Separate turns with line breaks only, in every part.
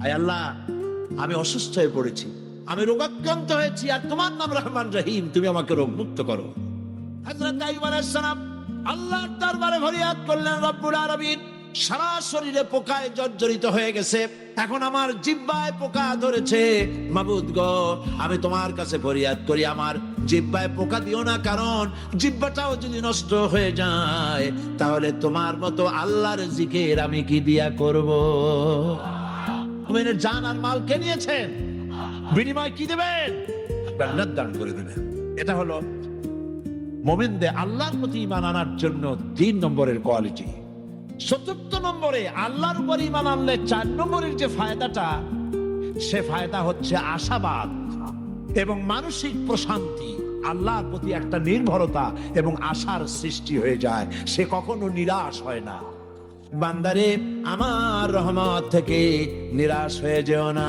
আয় আল্লাহ, আমি অসুস্থ হয়ে পড়েছি, আমি রোগাক্রান্ত হয়েছি, আর তোমার নাম রহমান রহিম, তুমি আমাকে রোগ মুক্ত করো। হযরত আইয়ুব আলাইহিস সালাম আল্লাহর দরবারে ফরিয়াদ করলেন, রব্বুল আলামিন, সারা শরীরে পোকায় জর্জরিত হয়ে গেছে, এখন আমার জিহ্বায় পোকা ধরেছে, মাবুদ গো, আমি তোমার কাছে ফরিয়াদ করি, আমার জিহ্বায় পোকা দিও না, কারণ জিহ্বাটাও যদি নষ্ট হয়ে যায় তাহলে তোমার মতো আল্লাহর জিকির আমি কি দিয়া করব? মুমিনের জান আর মাল কে নিয়েছেন, বিনিময় কি দেবেন? জান্নাত দান করে দিবেন। এটা হলো মুমিনদের আল্লাহর প্রতি ঈমান আনার জন্য 3 নম্বরের কোয়ালিটি। 4th নম্বরে আল্লাহর উপর ঈমান আনলে 4 নম্বরের যে ফায়দাটা, সে ফায়দা হচ্ছে আশাবাদ এবং মানসিক প্রশান্তি। আল্লাহর প্রতি একটা নির্ভরতা এবং আশার সৃষ্টি হয়ে যায়, সে কখনো নিরাশ হয় না। বান্দারে, আমার রহমত থেকে নিরাশ হয়ে যেও না।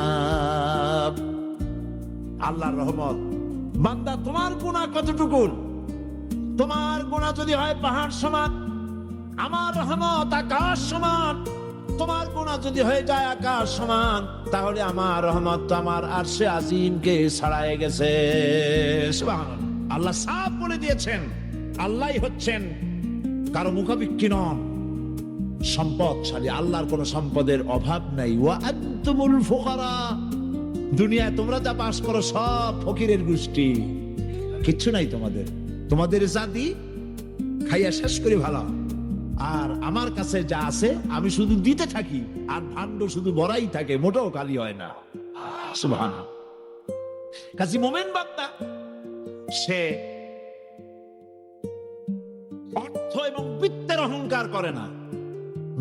আল্লাহর রহমত, বান্দা তোমার গুনাহ কতটুকু? তোমার গুনাহ যদি হয় পাহাড় সমান, আমার রহমত আকাশ সমান। তোমার গুনাহ যদি হয়ে যায় আকাশ সমান, তাহলে আমার রহমত তো আমার আরশে আজিমকে ছাড়াই গেছে। সুবহানাল্লাহ। আল্লাহ সাফ বলে দিয়েছেন, আল্লাহই হচ্ছেন কারো মুখাপেক্ষী নন, সম্পদশালী। আল্লাহর কোন সম্পদের অভাব নাই। ওয়া আনতুমুল ফুকারা, দুনিয়ায় তোমরা যা পাস করো সব ফকিরের গোষ্ঠী, কিচ্ছু নাই তোমাদের। তোমাদের জাতি খাইয়া শেষ করে ভালো, আর আমার কাছে যা আছে আমি শুধু দিতে থাকি, আর ভাণ্ড শুধু ভরাই থাকে, মোটেও খালি হয় না। সুবহানাল্লাহ। কাজী মুমিন বান্দা সে অর্থ এবং বিত্তের অহংকার করে না,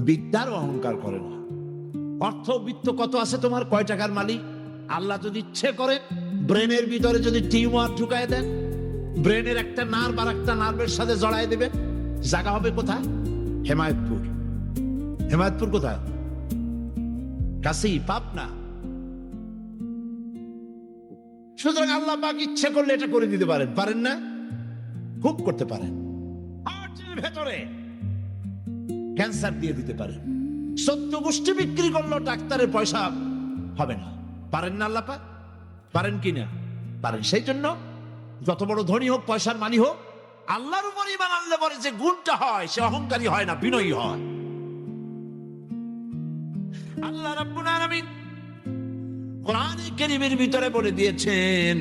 বিদ্যার অহংকার করে না। অর্থ বিত্ত কত আছে তোমার, কয় টাকার মালিক? আল্লাহ যদি ইচ্ছে করে ব্রেনের ভিতরে যদি টিউমার ঢুকায় দেন, ব্রেনের একটা নার্ভ আর একটা নার্ভের সাথে জড়াই দেবে, জায়গা হবে কোথায়? হেমায়তপুর। হেমায়তপুর কোথায়? কাছেই, পাবনা। সুতরাং আল্লাহ পাক ইচ্ছে করলে এটা করে দিতে পারেন, পারেন না? খুব করতে পারেন। হার্টের ভেতরে ক্যান্সার দিয়ে দিতে পারেন। 14 গোষ্ঠী বিক্রি করলেও ডাক্তারের পয়সা হবে না, পারেন না আল্লাহ পাক? পারেন কিনা? পারেন। সেই জন্য যত বড় ধনী হোক, পয়সার মালিক হোক, আল্লাহর উপর ঈমান আনলে পরে যে গুণটা হয়, সে অহংকারী হয় না, বিনয়ী হয়। আল্লাহ রাব্বুল আলামিন কোরআনে কারীমের ভিতরে বলে দিয়েছেন,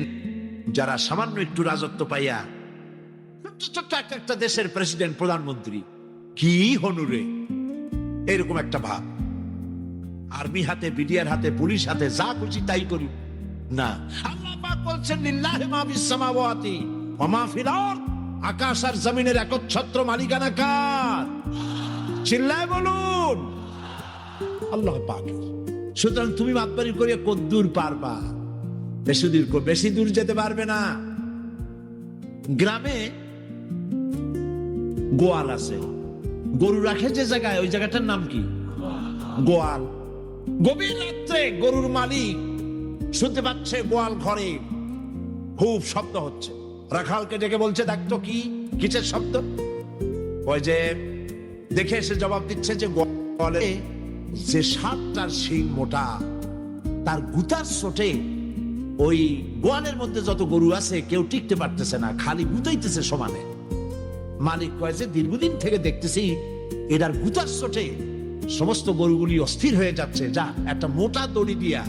যারা সামান্য একটু রাজত্ব পাইয়া, ছোট্ট একটা দেশের প্রেসিডেন্ট, প্রধানমন্ত্রী, কি হনুরে, এরকম একটা ভাব, আর্মি হাতে, বিডিআর হাতে, পুলিশ হাতে, যা খুশি তাই করি না। আল্লাহ পাক বলছেন, লিল্লাহি মা ফিস সামাওয়াতি ওয়া মা ফিল আরদ, আকাশ আর জমিনের একচ্ছত্র মালিকানা কার? চিল্লায় বলুন, আল্লাহ পাক। সুতরাং তুমি মাতবাড়ি করে কদ্দূর পারবা? বেশি দূর যেতে পারবে না। গ্রামে গোয়াল আছে, গরু রাখে যে জায়গায়, ওই জায়গাটার নাম কি? গোয়াল। গভীর রাত্রে গরুর মালিক শুনতে পাচ্ছে গোয়াল ঘরে খুব শব্দ হচ্ছে, রাখালকে ডেকে বলছে, দেখতো কি কিসের শব্দ? ওই যে দেখে এসে জবাব দিচ্ছে যে গোয়ালে যে 7টার শিং মোটা, তার গুতার চোটে ওই গোয়ালের মধ্যে যত গরু আছে কেউ টিকতে পারতেছে না, খালি গুতাইতেছে সমানে। মালিক কয় যে দীর্ঘদিন থেকে দেখতেছি এটার গুতার চোটে সমস্ত গরুগুলি অস্থির হয়ে যাচ্ছে, যা একটা মোটা দড়ি দিয়া,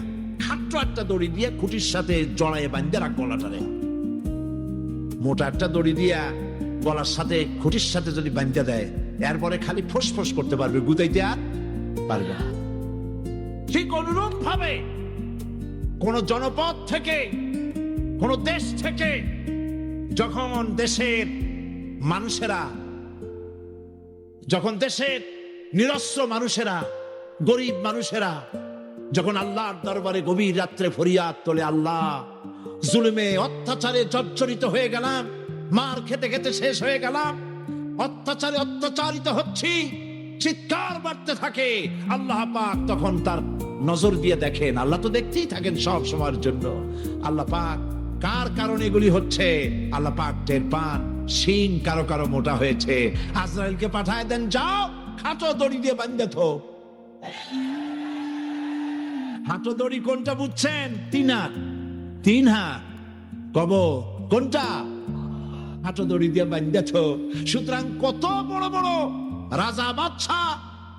খাট্ট একটা দড়ি দিয়ে খুঁটির সাথে জড়াইয়ে বাঁধতে রাখ গলাটারে। মোটা একটা দড়ি দিয়া গলার সাথে খুঁটির সাথে যদি বাঁধতে দেয়, এরপরে খালি ফোঁস করতে পারবে, গুতাইতে আর পারবে না। ঠিক অনুরূপ ভাবে কোন জনপদ থেকে, কোন দেশ থেকে যখন দেশের মানুষেরা, যখন দেশের নিরস্ত্র মানুষেরা, গরিব মানুষেরা যখন আল্লাহর দরবারে গভীর রাত্রে ফরিয়াদ তোলে, আল্লাহ, জুলুমে অত্যাচারে জর্জরিত হয়ে গেলাম, মার খেতে খেতে শেষ হয়ে গেলাম, অত্যাচারে অত্যাচারিত হচ্ছি, চিৎকার বাড়তে থাকে, আল্লাহ পাক তখন তার নজর দিয়ে দেখেন। আল্লাহ তো দেখতেই থাকেন সব সময়ের জন্য। আল্লাহ পাক কার কারণে এগুলি হচ্ছে, আল্লাহ পাক টের পান। শিং কারো কারো মোটা হয়েছে, আজরাইলকে পাঠায় দেন, যাও খাটো দড়ি দিয়ে বাঁধে থো। হাতদড়ি কোনটা বুঝছেন? 3 হাত, 3 হাত। কব কোনটা? হাতদড়ি দিয়ে বাঁধেছ। সুতরাং কত বড় বড় রাজা বাদশা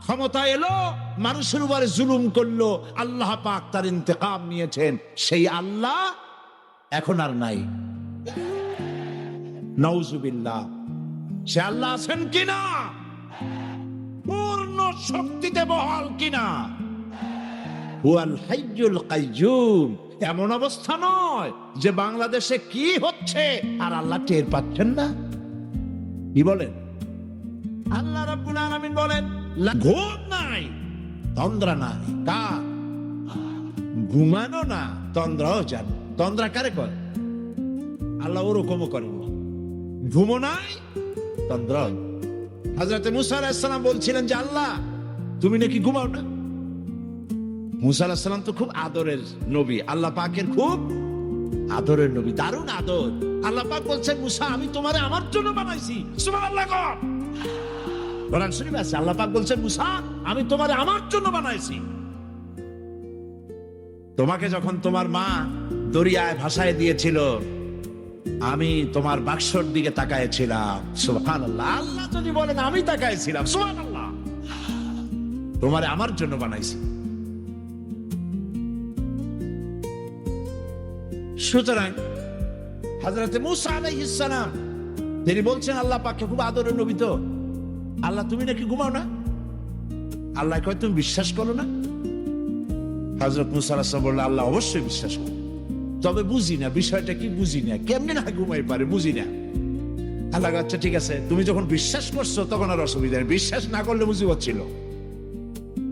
ক্ষমতা এলো, মানুষের উপরে জুলুম করলো, আল্লাহ পাক তার ইন্তেকাম নিয়েছেন। সেই আল্লাহ এখন আর নাই। নাউজুবিল্লাহ। সে আল্লাহ আছেন কিনা? পূর্ণ শক্তিতে বহাল কিনা? হুয়াল হাইয়ুল কাইয়্যুম। এমন অবস্থা নয় যে বাংলাদেশে কি হচ্ছে আর আল্লাহ টের পাচ্ছেন না। কি বলেন? আল্লাহ রাব্বুল আলামিন বলেন ঘুম নাই, তন্দ্রা নাই। কার? ঘুমানো না, তন্দ্রাও জানে। তন্দ্রা কারে করে? আল্লাহ ওরকমও করেন না। ঘুমো নাই, তন্দ্রা। হযরত মুসা আলাইহিস সালাম বলছিলেন যে আল্লাহ তুমি নাকি ঘুমাও না। মুসা আলাইহিস সালাম তো খুব আদরের নবী, আল্লাহ পাকের খুব আদরের নবী, দারুণ আদর। আল্লাহ পাক বলছেন মুসা আমি তোমারে আমার জন্য বানাইছি। সুবহানাল্লাহ। কোরআন শরীফে আছে আল্লাহ পাক বলছেন মুসা আমি তোমারে আমার জন্য বানাইছি। তোমাকে যখন তোমার মা দরিয়ায় ভাসায় দিয়েছিল আমি তোমার বাক্সর দিকে তাকাইছিলাম। সুবহানাল্লাহ। আল্লাহ যদি বলেন আমি তাকাইছিলাম, সুবহানাল্লাহ। তোমারে আমার জন্য বানাইছি। সুতরাং হযরত মুসা আলাইহিস সালাম তিনি বলছেন আল্লাহ পাককে খুব আদরের নবী তো, আল্লাহ তুমি নাকি ঘুমাও না? আল্লাহ কয় তুমি বিশ্বাস করো না? হযরত মুসা আলাইহিস সালাম বললেন আল্লাহ অবশ্যই বিশ্বাস করি, তবে বুঝি না বিষয়টা কি, বুঝি না কেমনে না ঘুমাই পারে, বুঝি না। আল্লাহ আচ্ছা ঠিক আছে, তুমি যখন বিশ্বাস করছো তখন আর অসুবিধা নেই, বিশ্বাস না করলে মুসিবত ছিল।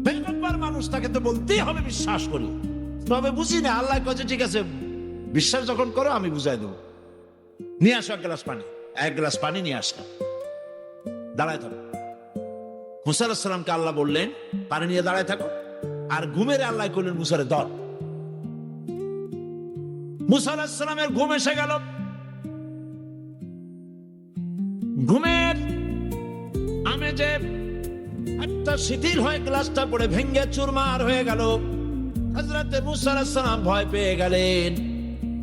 পয়গম্বর মানুষ, তাকে তো বলতেই হবে বিশ্বাস করি, তবে বুঝি না। আল্লাহ কয় ঠিক আছে বিশ্বাস যখন করো আমি বুঝাই দেবো। নিয়ে আসো এক গ্লাস পানি। এক গ্লাস পানি নিয়ে আসলাম, দাঁড়ায় থাকো। মুসা আলাইহিস সালামকে আল্লাহ বললেন পানি নিয়ে দাঁড়ায় থাকো, আর ঘুমের আল্লাহ করলেন মুসারে ধর। মুসা আলাইহিস সালামের ঘুম এসে গেল। ঘুমের আমেজে একটা শিথিল হয়ে গ্লাসটা পড়ে ভেঙ্গে চুরমার হয়ে গেল। হযরত মুসা আলাইহিস সালাম ভয় পেয়ে গেলেন।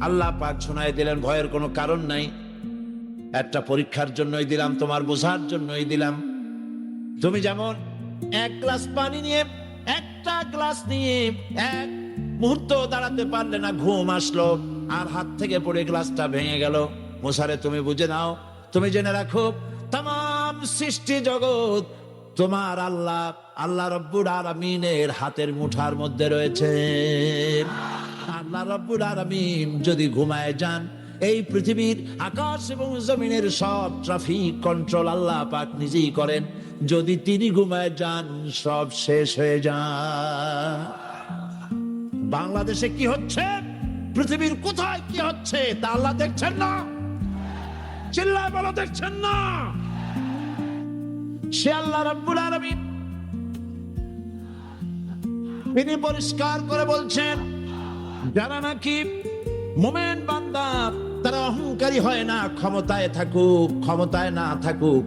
আল্লাহ পাক শোনায় দিলেন ভয়ের কোনো কারণ নাই, একটা পরীক্ষার জন্যই দিলাম, তোমার বোঝার জন্যই দিলাম। তুমি যেমন এক গ্লাস পানি নিয়ে, একটা গ্লাস নিয়ে এক মুহূর্ত দাঁড়াতে পারলে না, ঘুম আসলো আর হাত থেকে পড়ে গ্লাসটা ভেঙে গেল। মুসারে তুমি বুঝে নাও, তুমি জেনে রাখো তামাম সৃষ্টি জগৎ তোমার আল্লাহ আল্লাহ রব্বুল আলামিনের হাতের মুঠার মধ্যে রয়েছে। আল্লাহ রব্বুল আলামিন যদি ঘুমায় যান, এই পৃথিবীর আকাশ এবং জমিনের সব ট্রাফিক কন্ট্রোল আল্লাহ পাক নিজেই করেন। যদি তিনি ঘুমায় যান সব শেষ হয়ে যায়। বাংলাদেশে কি হচ্ছে, পৃথিবীর কোথায় কি হচ্ছে তা আল্লাহ দেখছেন না? চিল্লায় বলো দেখছেন না? সে আল্লাহ রাব্বুল আলামিন তিনি পরিষ্কার করে বলছেন যারা নাকি মুমিন বান্দা তারা অহংকারী হয় না, ক্ষমতায় থাকুক ক্ষমতায় না থাকুক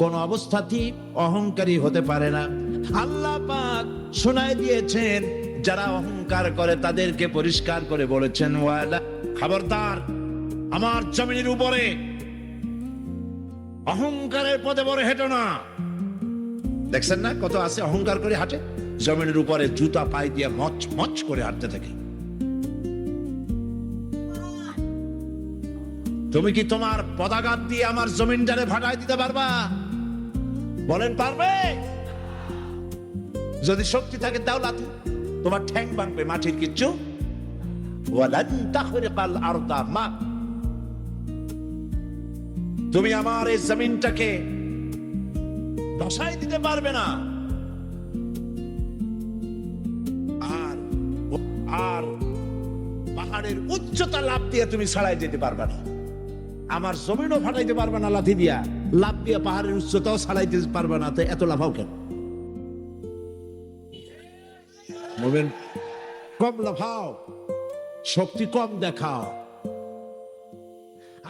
কোন অবস্থাতেই অহংকারী হতে পারে না। আল্লাহ পাক শোনায় দিয়েছেন যারা অহংকার করে তাদেরকে পরিষ্কার করে বলেছেন ওয়ালা খবরদার আমার জমিনের উপরে অহংকারের পথে বড় হেঁটো না। দেখছেন না কত আছে অহংকার করে হাঁটে, জমিনের উপরে জুতা পায়ে দিয়ে মচ মচ করে হাঁটতে থাকে। তুমি কি তোমার পদাঘাত দিয়ে আমার জমিনটারে ভাটায় দিতে পারবা? বলেন পারবে? যদি শক্তি থাকে তাও লাথি, তোমার ঠ্যাং ভাঙবে, মাটির কিচ্ছু। ওয়ালান তাখরিকাল আরদা মা, তুমি আমার এই জমিনটাকে ধসাই দিতে পারবে না। আর আর পাহাড়ের উচ্চতা লাফ দিয়ে তুমি ছাড়াই যেতে পারবে না। আমার জমিনও ফাটাইতে পারবে না লাথি দিয়া, লাফ দিয়ে পাহাড়ের উচ্চতাও ছাড়াইতে পারবে না। তো এত লাফাও কেন? মুমিন কম লাফাও, শক্তি কম দেখাও।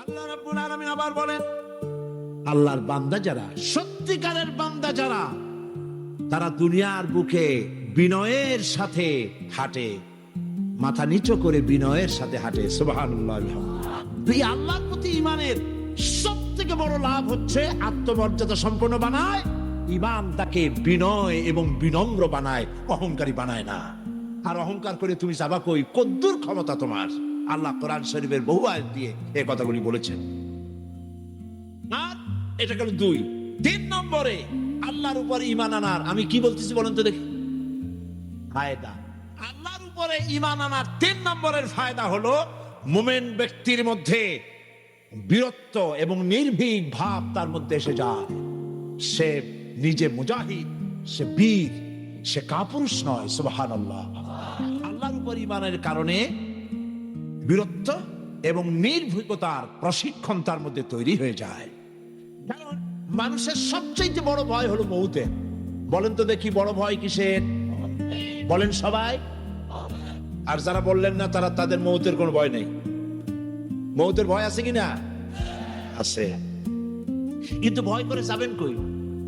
আল্লাহ রাব্বুল আলামিন আবার বলেন আল্লাহর বান্দা যারা, সত্যিকারের বান্দা যারা, তারা দুনিয়ার বুকে বিনয়ের সাথে হাঁটে, মাথা নিচু করে বিনয়ের সাথে হাঁটে। সুবহানাল্লাহ। এই আল্লাহর প্রতি ঈমানের সব থেকে বড় লাভ হচ্ছে আত্মমর্যাদা সম্পন্ন বানায়। ঈমান তাকে বিনয় এবং বিনম্র বানায়, অহংকারী বানায় না। আর অহংকার করে তুমি যাবা কই? কদ্দুর ক্ষমতা তোমার? আল্লাহ কোরআন শরীফের বহু আয়াত দিয়ে এই কথাগুলি বলেছেন। আর এটা গেল 2। 3 নম্বরে আল্লাহর উপর ঈমান আনার, আমি কি বলতেছি বলেন তো দেখি, ফায়দা। আল্লাহর উপরে ঈমান আনার 3 নম্বরের ফায়দা হলো মুমিন ব্যক্তির মধ্যে বীরত্ব এবং নির্ভীক ভাব তার মধ্যে এসে যায়। সে নিজে মুজাহিদ, সে বীর, সে কাপুরুষ নয়। সুবহানাল্লাহ। আল্লাহর উপর ঈমানের কারণে বীরত্ব এবং নির্ভীকতার প্রশিক্ষণ তার মধ্যে তৈরি হয়ে যায়। কারণ মানুষের সবচেয়ে বড় ভয় হলো মৌতের। বলেন তো দেখি, বড় ভয় কিসের? বলেন সবাই। আর যারা বললেন না তারা, তাদের মৌতের কোনো ভয় নেই। মৌতের ভয় আছে কিনা? আছে। কিন্তু ভয় করে যাবেন কই?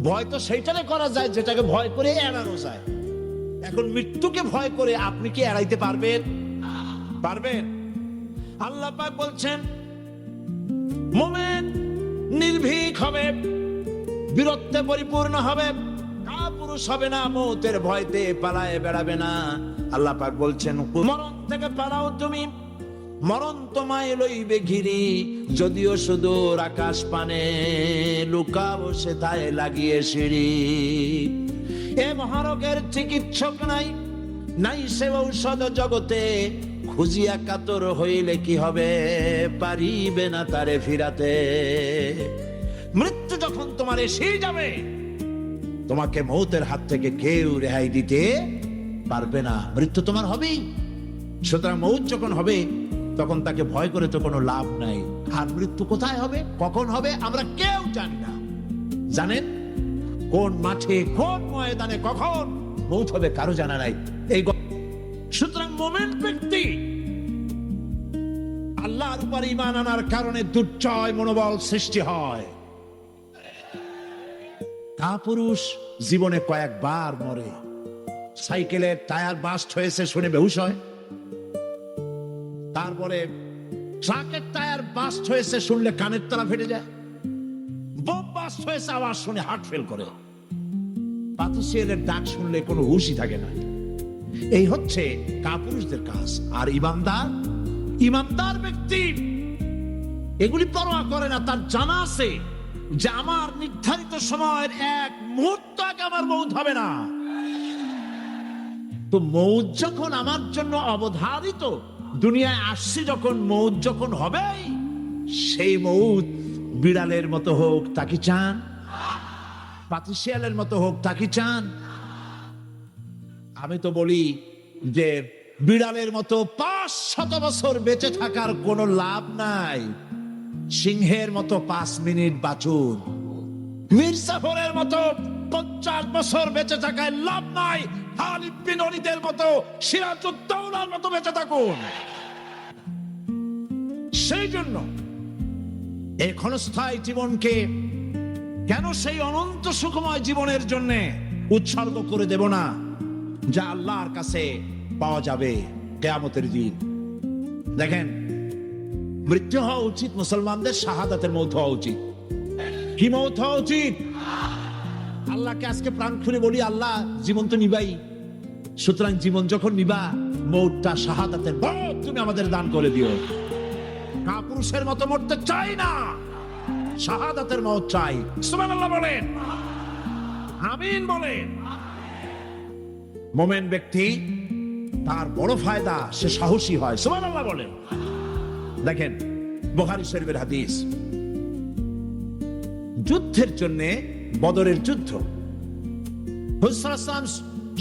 ভয় তো সেইটারে করা যায় যেটাকে ভয় করে এড়ানো যায়। এখন মৃত্যুকে ভয় করে আপনি কি এড়াইতে পারবেন? পারবেন? আল্লাহ পাক বলছেন মুমিন নির্ভীক হবে, বীরত্বে পরিপূর্ণ হবে, কাপুরুষ হবে না, মৌতের ভয়তে পালায়ে বেড়াবে না। আল্লাহ পাক বলছেন মরণ থেকে পালাও তুমি, মরণ তোমায় লইবে ঘিরি, যদিও সুদূর আকাশ পানে, লুকাও সেথায় লাগিয়ে সিঁড়ি। এ মহারোগের চিকিৎসক নাই, নাই সে ঔষধ জগতে, খুঁজিয়া কাতর হইলে কি হবে, পারিবে না তারে ফিরাতে। মৃত্যু যখন তোমার এসে যাবে, তোমাকে মৌতের হাত থেকে কেউ রেহাই দিতে পারবে না। মৃত্যু তোমার হবেই। সুতরাং মৌত যখন হবে তখন তাকে ভয় করে তো কোনো লাভ নাই। আর মৃত্যু কোথায় হবে, কখন হবে, আমরা কেউ জানি না। জানেন কোন মাঠে, কোন ময়দানে, কখন মৌত হবে কারো জানা নাই। এই সুতরাং মুমিন ব্যক্তি আল্লাহর উপর ঈমান আনার কারণে দুর্জয় মনোবল সৃষ্টি হয়। কাপুরুষ জীবনে কয়েকবার মরে, সাইকেলের টায়ার বাস্ট হয়েছে শুনে বেহুশ হয়, তারপরে ট্রাকের টায়ার বাস্ট হয়েছে শুনলে কানের তলা ফেটে যায়, বোম বাস্ট হয়েছে আওয়াজ শুনে হার্ট ফেল করে, পাথুসিয়ালের ডাক শুনলে কোনো হুশই থাকে না। এই হচ্ছে কাপুরুষদের কাজ। আর ইমানদার, ইমানদার ব্যক্তি এগুলি পরোয়া করে না। তার জানা আছে যে আমার নির্ধারিত সময়ের 1 মুহূর্ত আগে আমার মৌত হবে না। তো মৌত যখন আমার জন্য অবধারিত, দুনিয়ায় আসছি যখন, মৌত যখন হবে, সেই মৌত বিড়ালের মতো হোক তাকে চান, পাতিশিয়ালের মতো হোক তাকে চান? আমি তো বলি যে বিড়ালের মতো 500 বছর বেঁচে থাকার কোনো লাভ নাই। সিংহের মতো 5 মিনিট বাঁচুন। মির্জাফরের মতো 50 বছর বেঁচে থাকায় লাভ নাই। খালিদ বিন ওলীদের মতো, সিরাজউদ্দৌলার মতো বেঁচে থাকুন। সেই জন্য এই ক্ষণস্থায়ী জীবনকে কেন সেই অনন্ত সুখময় জীবনের জন্য উৎসর্গ করে দেব না, যা আল্লাহর কাছে পাওয়া যাবে কিয়ামতের দিন। দেখেন, মৃত্যু হওয়া উচিত মুসলমানদের শাহাদাতের মৌত হওয়া উচিত। কি মৌত হওয়া উচিত? আল্লাহকে আজকে প্রাণ খুলে বলি, আল্লাহ জীবন তো নিবাই, সুতরাং জীবন যখন নিবা, মৌতটা শাহাদাতের মৌত তুমি আমাদের দান করে দিও। কাপুরুষের মতো মরতে চাই না, শাহাদাতের মৌত চাই। সুবহানাল্লাহ বলেন, আমিন বলেন। মুমিন ব্যক্তি তার বড় ফায়দা, সে সাহসী হয়। সুবহানাল্লাহ বলেন। দেখেন বুখারী শরীফের হাদিস, যুদ্ধের জন্য, বদরের যুদ্ধ, রাসূল সাল্লাল্লাহু আলাইহি ওয়াসাল্লাম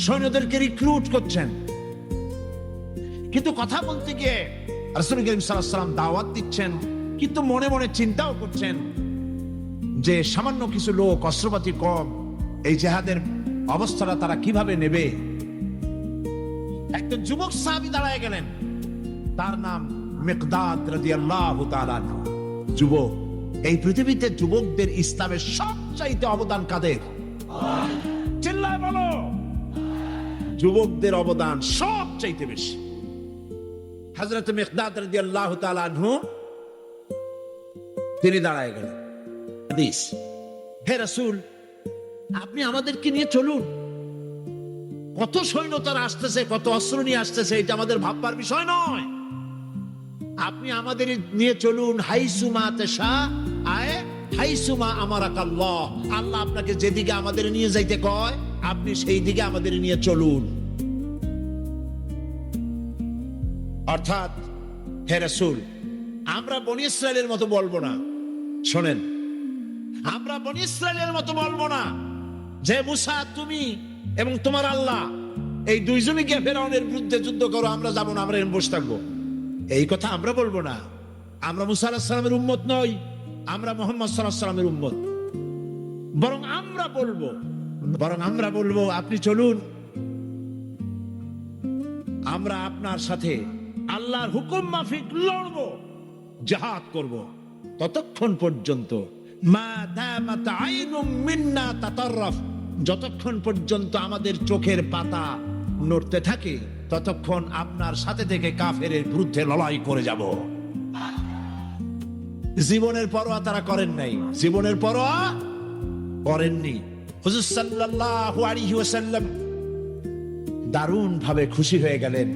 সৈন্যদেরকে রিক্রুট করছেন, কিন্তু কথা বলতে গিয়ে রাসূল করিম সাল্লাল্লাহু আলাইহি ওয়াসাল্লাম দাওয়াত দিচ্ছেন, কিন্তু মনে মনে চিন্তাও করছেন যে সামান্য কিছু লোক, অস্ত্রপাতি কম, এই জিহাদের অবস্থাটা তারা কিভাবে নেবে। একজন যুবক সাহাবী দাঁড়ায় গেলেন, তার নাম মিকদাদ রাদিয়াল্লাহু তাআলা আনহু। যুবক, এই পৃথিবীতে যুবকদের ইসলামের সবচাইতে অবদান কাদের? চিল্লায় বলো। যুবকদের অবদান সবচাইতে বেশি। হযরত মিকদাদ রাদিয়াল্লাহু তাআলা আনহু তিনি দাঁড়ায় গেলেন। হাদিস, হে রাসূল, আপনি আমাদেরকে নিয়ে চলুন। কত সৈন্য তারা আসতেছে, কত অস্ত্র নিয়ে আসতেছে, এটা আমাদের ভাববার বিষয় নয়। আপনি আমাদের নিয়ে চলুন। হাইসুমা তাশা আয় হাইসুমা আমারাকাল্লাহ, আল্লাহ আপনাকে যেদিকে আমাদের নিয়ে যাইতে কয় আপনি সেই দিকে আমাদের নিয়ে চলুন। অর্থাৎ হে রাসূল, আমরা বনি ইসরায়েলের মতো বলবো না। শোনেন, আমরা বনি ইসরায়েলের মতো বলবো না যে মুসা তুমি এবং তোমার আল্লাহ এই দুইজনে গিয়ে ফেরাউনের বিরুদ্ধে যুদ্ধ করো, আমরা যাবো না, আমরা বসে থাকবো। এই কথা আমরা বলবো না। আমরা মুসা আলাইহিস সালামের উম্মত নই, আমরা মুহাম্মদ সাল্লাল্লাহু আলাইহি সাল্লামের উম্মত। বরং আমরা বলবো আপনি চলুন, আমরা আপনার সাথে আল্লাহর হুকুম মাফিক লড়বো, জিহাদ করব। ততক্ষণ পর্যন্ত মা দামাত আইনুম মিন্না তাতাররাফ, যতক্ষণ পর্যন্ত আমাদের চোখের পাতা নড়তে থাকে ততক্ষণ আপনার সাথে থেকে কাফেরের বিরুদ্ধে লড়াই করে যাব। জীবনের পরোয়া তারা করেন নাই, জীবনের পরোয়া করেননি। হুজুর সাল্লাল্লাহু আলাইহি ওয়াসাল্লাম দারুণ ভাবে খুশি হয়ে গেলেন।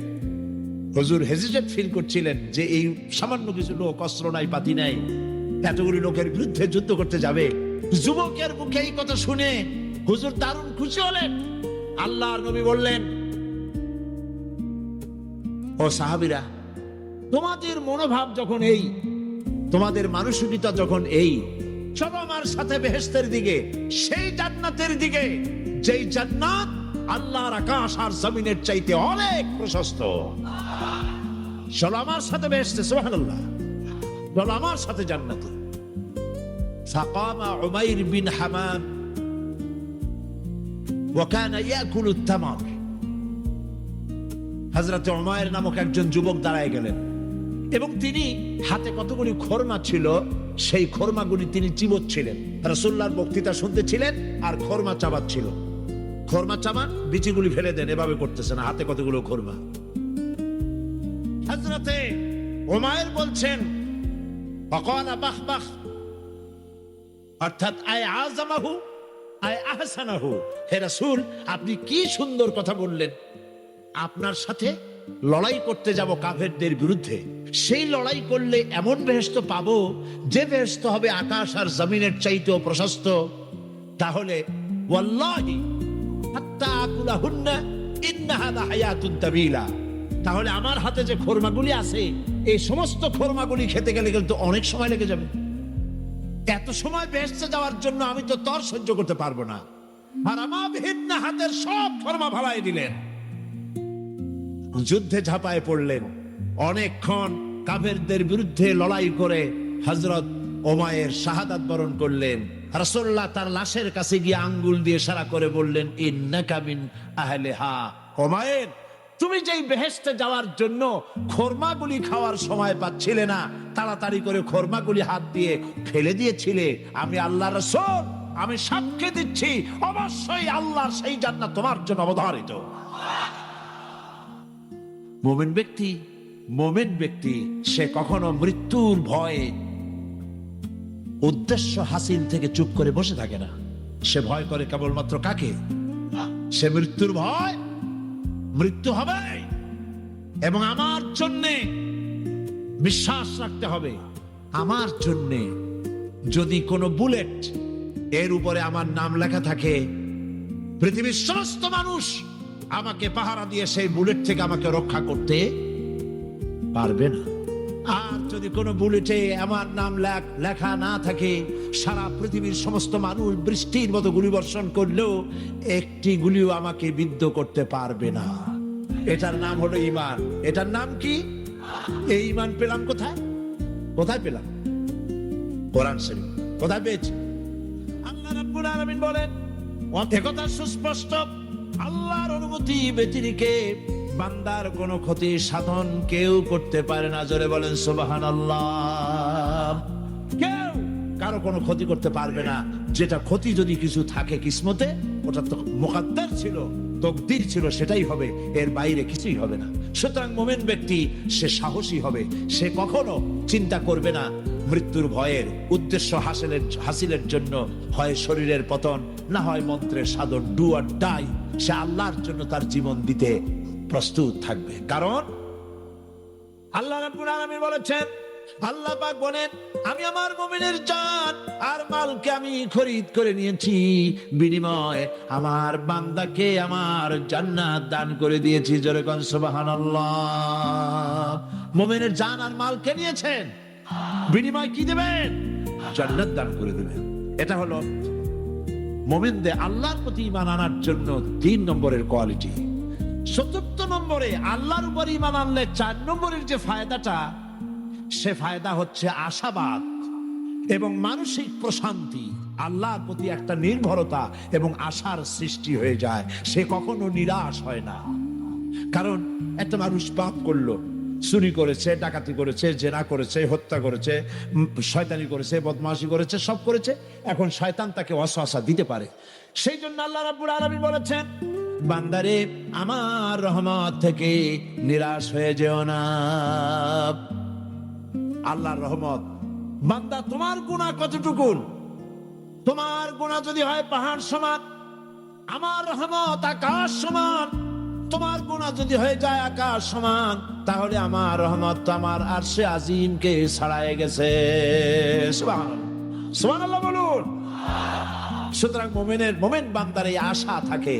হুজুর হেজিটেট ফিল করছিলেন যে এই সামান্য কিছু লোক, অস্ত্র নাই, পাতি নাই, এতগুলি লোকের বিরুদ্ধে যুদ্ধ করতে যাবে। যুবকের মুখে এই কথা শুনে হুজুর দারুণ খুশি হলেন। আল্লাহর নবী বললেন, ও সাহাবীরা, তোমাদের মনোভাব যখন এই, তোমাদের মানসিকতা যখন এই, চলো আমার সাথে বেহেশতের দিকে, সেই জান্নাতের দিকে যেই জান্নাত আল্লাহর আকাশ আর জমিনের চাইতে অনেক প্রশস্ত। চলো আমার সাথে বেহেশতে, সুবহানাল্লাহ, চলো আমার সাথে জান্নাতে। ফাকামা উমাইর বিন হামাম ওয়া কানা ইয়াকুলু তামার। হযরত উমাইর নামক একজন যুবক দাঁড়ায় গেলেন এবং তিনি হাতে কতগুলি খরমা ছিল, সেই খরমাগুলি তিনি চিবোচ্ছিলেন। রাসূলুল্লাহর বক্তৃতা শুনতেছিলেন আর খরমা চাবাচ্ছিল। খরমা চাবান, বিচিগুলি ফেলে দেন, এভাবে করতেছেন, হাতে কতগুলো খরমা। হযরতে উমাইর বলছেন, ফাকালা বাহ বাহ, অর্থাৎ আয় আযমাহু আয় আহসানাহু, হে রাসূল আপনি কি সুন্দর কথা বললেন। আপনার সাথে লড়াই করতে যাব কাফেরদের বিরুদ্ধে, সেই লড়াই করলে এমন বেহেশত পাবো যে বেহেশত হবে আকাশ আর জমিনের চাইতেও প্রশস্ত। তাহলে ওয়াল্লাহি হাত্তা আকুলাহুন্না ইন্নাহা লাহায়াতুন তাবিলা, তাহলে আমার হাতে যে খরমাগুলি আছে এই সমস্ত খরমাগুলি খেতে গেলে কিন্তু অনেক সময় লেগে যাবে। এত সময় বেহেশতে যাওয়ার জন্য আমি তো তর সহ্য করতে পারবো না। আর আমার ভিন্ন হাতের সব খরমা ভালাই দিলেন, যুদ্ধে ঝাঁপায় পড়লেন। অনেকক্ষণ কাফেরদের বিরুদ্ধে লড়াই করে হযরত উমাইর শাহাদাত বরণ করলেন। রাসূলুল্লাহ তার লাশের কাছে গিয়ে আঙ্গুল দিয়ে ইশারা করে বললেন, ইন্নাকা মিন আহলিহা। উমাইর, তুমি যেই বেহেশতে যাওয়ার জন্য খরমাগুলি খাওয়ার সময় পাচ্ছিলে না, তাড়াতাড়ি করে খরমাগুলি হাত দিয়ে ফেলে দিয়েছিলে, আমি আল্লাহর রাসূল, আমি সাক্ষ্য দিচ্ছি অবশ্যই আল্লাহর সেই জান্নাত তোমার জন্য অবধারিত। মুমিন ব্যক্তি সে কখনো মৃত্যুর ভয়ে উদ্দেশ্য হাসিল থেকে চুপ করে বসে থাকে না। সে ভয় করে কেবলমাত্র কাকে? সে মৃত্যুর ভয়, মৃত্যু হবে এবং আমার জন্যে বিশ্বাস রাখতে হবে। আমার জন্যে যদি কোনো বুলেট এর উপরে আমার নাম লেখা থাকে, পৃথিবীর সমস্ত মানুষ আমাকে পাহারা দিয়ে সেই বুলেট থেকে আমাকে রক্ষা করতে পারবে না। আর যদি কোনো বুলেটে আমার নাম লেখা না থাকে, সারা পৃথিবীর সমস্ত মানুষ বৃষ্টির মতো গুলি বর্ষণ করলেও একটি গুলিও আমাকে বিদ্ধ করতে পারবে না। এটার নাম হলো ঈমান। এটার নাম কি? এই ঈমান পেলাম কোথায়? কোথায় পেলাম? কোরআন শরীফ। কোথায় পেয়েছি? আল্লাহ রাব্বুল আলামিন বলেন, একথা সুস্পষ্ট, আল্লাহর অনুমতি ব্যতিরেকে বান্দার কোনো ক্ষতি সাধন কেউ করতে পারে না। জোরে বলেন সুবহানাল্লাহ। কেউ কারো কোনো ক্ষতি করতে পারবে না। যেটা ক্ষতি যদি কিছু থাকে কিসমতে, ওটা তো মুকাদ্দার ছিল, তকদির ছিল সেটাই হবে, এর বাইরে কিছুই হবে না। সুতরাং মুমিন ব্যক্তি সে সাহসী হবে, সে কখনো চিন্তা করবে না মৃত্যুর ভয়ের। উদ্দেশ্য হাসিলের জন্য হয় শরীরের পতন, না হয় মন্ত্রের সাধন, ডু অর ডাই। সে আল্লাহর জন্য তার জীবন দিতে প্রস্তুত থাকবে। কারণ আল্লাহ রাব্বুল আলামিন বলেছেন, আল্লাহ পাক বলেন, আমি আমার মুমিনের জান আর মালকে আমি খরিদ করে নিয়েছি, বিনিময়ে আমার বান্দাকে আমার জান্নাত দান করে দিয়েছি। জোরে কোন সুবহানাল্লাহ। মুমিনের জান আর মালকে নিয়েছেন, বিনিময় কি দেবেন? জান্নাত দান করে দেবেন। এটা হলো মুমিনদের আল্লাহর প্রতি ঈমান আনার জন্য 3 নম্বরের কোয়ালিটি। 4 নম্বরে আল্লাহর উপর ঈমান আনলে 4 নম্বরের যে ফায়দাটা, সে ফায়দা হচ্ছে আশাবাদ এবং মানসিক প্রশান্তি। আল্লাহর প্রতি একটা নির্ভরতা এবং আশার সৃষ্টি হয়ে যায়, সে কখনো নিরাশ হয় না। কারণ একটা মানুষ পাপ করলো, চুরি করেছে, ডাকাতি করেছে, জেনা করেছে, হত্যা করেছে, শয়তানি করেছে, বদমাশি করেছে, সব করেছে। এখন শয়তান তাকে ওয়াসওয়াসা দিতে পারে। সেই জন্য আল্লাহ রাব্বুল আলামিন বলেছেন, বান্দারে আমার রহমত থেকে নিরাশ হয়ে যেও না। আল্লাহর রহমত, বান্দা তোমার গুনাহ কতটুকু? তোমার গুনাহ যদি হয় পাহাড় সমান, আমার রহমত আকাশ সমান। তোমার গুনাহ যদি হয়ে যায় আকাশ সমান, তাহলে আমার রহমত তো আমার আরশে আজিমকে ছাড়ায় গেছে। সুবহানাল্লাহ, সুবহানাল্লাহ বলুন। সুতরাং মুমিন বান্দার এই আশা থাকে।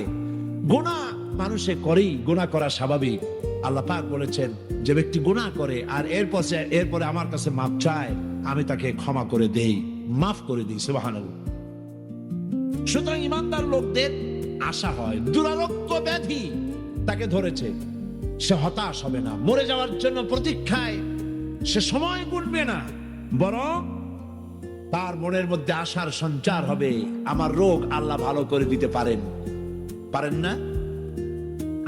গুনাহ মানুষে করেই, গুনাহ করা স্বাভাবিক। আল্লাহ পাক বলেছেন, যে ব্যক্তি গুনাহ করে আর এরপরে আমার কাছে মাফ চায়, আমি তাকে ক্ষমা করে দেই, মাফ করে দিই। সুবহানাল্লাহ। সুতরাং ইমানদার লোকদের আশা হয়, দুরারোগ্য ব্যাধি তাকে ধরেছে, সে হতাশ হবে না। মরে যাওয়ার জন্য প্রতীক্ষায় সে সময় গুনবে না, বরং তার মনের মধ্যে আশার সঞ্চার হবে, আমার রোগ আল্লাহ ভালো করে দিতে পারেন। পারেন না?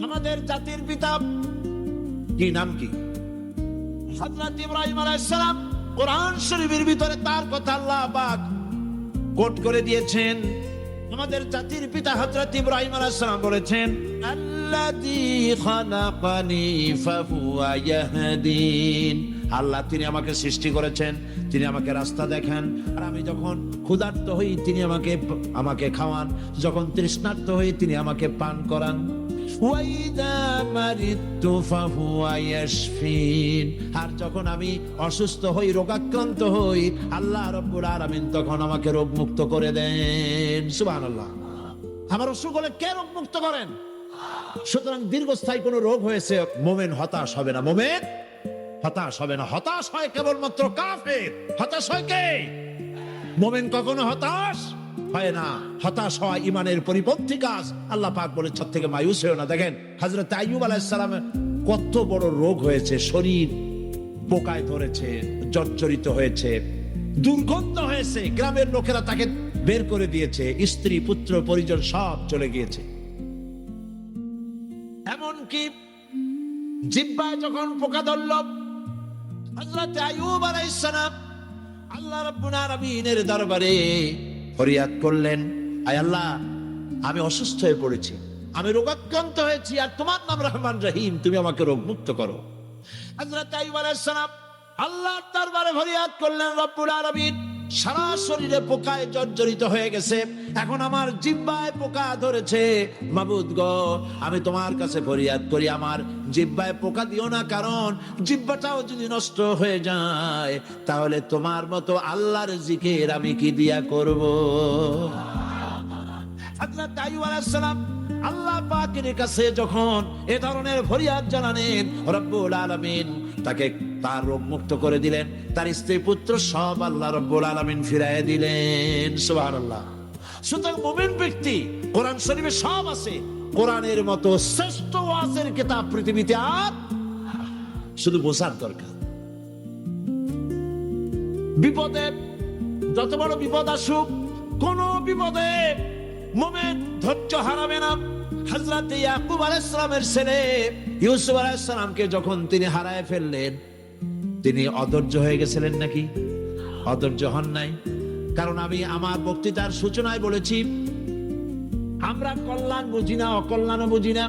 আমাদের জাতির পিতা কি নাম কি? হযরত ইব্রাহিম আলাইহিস সালাম। কোরআন শরীফের ভিতরে তার কথা আল্লাহ পাক কোট করে দিয়েছেন। আমাদের জাতির পিতা হযরত ইব্রাহিম আলাইহিস সালাম বলেছেন, আল্লাযী খালাকানি ফাহুয়া ইয়াহদিন। আল্লাহ তিনি আমাকে সৃষ্টি করেছেন, তিনি আমাকে রাস্তা দেখান। আর আমি যখন ক্ষুধার্ত হই তিনি আমাকে খাওয়ান, যখন তৃষ্ণার্ত হই তিনি আমাকে পান করান। ওয়াইদা মারিতু ফাহুয়া ইয়াশফিন। আর যখন আমি অসুস্থ হই, রোগাক্রান্ত হই, আল্লাহ রাব্বুল আলামিন তখন আমাকে রোগ মুক্ত করে দেন। সুবহানাল্লাহ। আমার অসুখ হলে কে রোগ মুক্ত করেন? সুতরাং দীর্ঘস্থায়ী কোনো রোগ হয়েছে, মুমিন হতাশ হবে না। মুমিন হতাশ হবে না। হতাশ হয় কেবলমাত্র কাফের। হতাশ হয় কে? মুমিন কখনো হতাশ হয় না। হতাশ হওয়া ইমানের পরিপন্থী কাজ। আল্লাহ পাক বলে, সব থেকে মায়ুস হয়েও না। দেখেন হযরত আইয়ুব আলাইহিস সালামের কত বড় রোগ হয়েছে, শরীর পোকায় ধরেছে, জর্জরিত হয়েছে, দুর্গন্ধ হয়েছে, গ্রামের লোকেরা তাকে বের করে দিয়েছে, স্ত্রী পুত্র পরিজন সব চলে গিয়েছে। এমনকি জিহ্বায় যখন পোকা ধরল, হযরত আইয়ুব আলাইহিস সালাম আল্লাহ রাব্বুল আলামিনের দরবারে ফরিয়াদ করলেন, আয় আল্লাহ, আমি অসুস্থ হয়ে পড়েছি, আমি রোগাক্রান্ত হয়েছি, আর তোমার নাম রহমান রহিম, তুমি আমাকে রোগ মুক্ত করো। হযরত আইয়ুব আলাইহিস সালাম আল্লাহর দরবারে ফরিয়াদ করলেন, রব্বুল আলামিন সারা শরীরে পোকায় জর্জরিত হয়ে গেছে, এখন আমার জিহ্বায় পোকা ধরেছে, মাবুদ গো আমি তোমার কাছে ফরিয়াদ করি, আমার জিহ্বায় পোকা দিও না, কারণ জিহ্বাটাও যদি নষ্ট হয়ে যায় তাহলে তোমার মতো আল্লাহর জিকির আমি কি দিয়া করব। হযরত আইয়ুব আলাইহিস সালাম আল্লাহ পাকের কাছে যখন এ ধরনের ফরিয়াদ জানালেন, রব্বুল আলামিন তাকে তার রোগ মুক্ত করে দিলেন, তার স্ত্রী পুত্র সব আল্লাহ রব্বুল আলামিন ফিরাইয়া দিলেন। সুবহানাল্লাহ। সুতরাং মুমিন ব্যক্তি, কোরআন শরীফে সব আছে, কোরআনের মতো শ্রেষ্ঠ ওয়াজের কিতাব পৃথিবীতে আর শুধু বোঝার দরকার। বিপদে, যত বড় বিপদ আসুক, কোন বিপদে মুমিন ধৈর্য হারাবে না। হযরত ইয়াকুব আলাইহিস সালামের ছেলে ইউসুফ আলাইহিস সালামকে যখন তিনি হারায় ফেললেন, তিনি অধৈর্য হয়ে গেছিলেন নাকি? অধৈর্য হন নাই। কারণ আমি আমার বক্তৃতার সূচনায় বলেছি, আমরা কল্যাণ বুঝি না, অকল্যাণ বুঝি না।